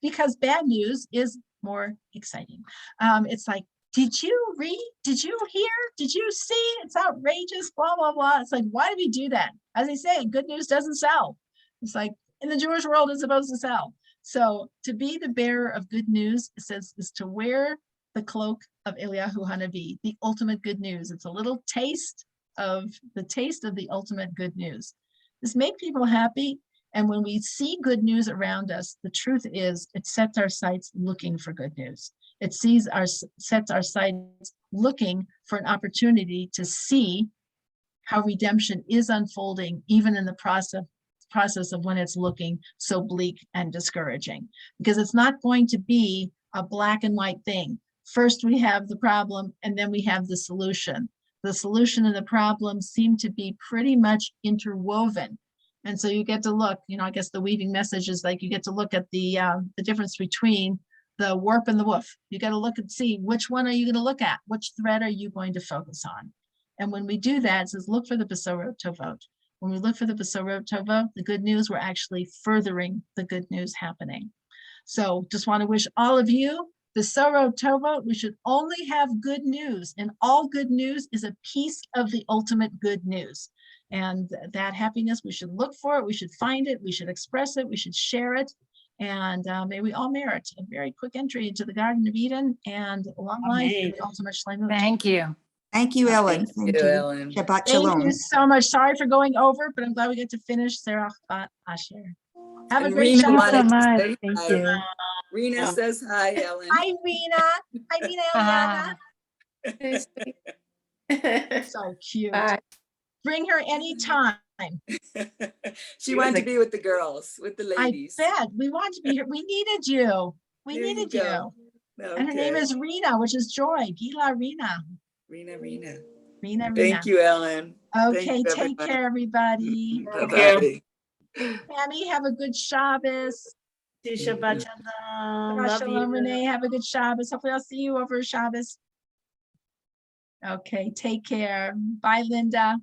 because bad news is more exciting. It's like, did you read? Did you hear? Did you see? It's outrageous, blah, blah, blah. It's like, why do we do that? As I say, good news doesn't sell. It's like, in the Jewish world, it's supposed to sell. So to be the bearer of good news, it says, is to wear the cloak of Eliyahu Hanavi, the ultimate good news. It's a little taste of the ultimate good news. This make people happy. And when we see good news around us, the truth is it sets our sights looking for good news. It sets our sights looking for an opportunity to see how redemption is unfolding, even in the process of when it's looking so bleak and discouraging, because it's not going to be a black and white thing. First, we have the problem, and then we have the solution. The solution and the problem seem to be pretty much interwoven. And so you get to look, I guess the weaving message is like, you get to look at the difference between the warp and the woof. You got to look and see, which one are you going to look at? Which thread are you going to focus on? And when we do that, it says, look for the Besorot Tovot. When we look for the Besorot Tovot, the good news, we're actually furthering the good news happening. So just want to wish all of you Besorot Tovot. We should only have good news, and all good news is a piece of the ultimate good news. And that happiness, we should look for it, we should find it, we should express it, we should share it. And may we all merit a very quick entry into the Garden of Eden and long life and the ultimate shleimut. Thank you. Thank you, Ellen. Thank you, Ellen. Shabbat Thank shalom. you so much. Sorry for going over, but I'm glad we get to finish Serach Bat Asher. Have a And great Rena Thank you Shabbat. so wanted to much. say Thank hi. you. Rena says hi, Ellen. Hi, Rena. Hi, Rena, Eliana. So cute. Bye. Bring her anytime. She wanted to be with the girls, with the I ladies. bet. We want to be here. We needed you. We There you needed you. go. And her name Okay. is Rena, which is joy. Gila Rena. Rena. Rena. Thank you, Ellen. Okay, Thank you, take everybody. care, everybody. Bye-bye. Tammy, have a good Shabbos. Shabbat shalom. Shabbat Love shalom, you. Renee. Have a good Shabbos. Hopefully I'll see you over Shabbos. Okay, take care. Bye, Linda.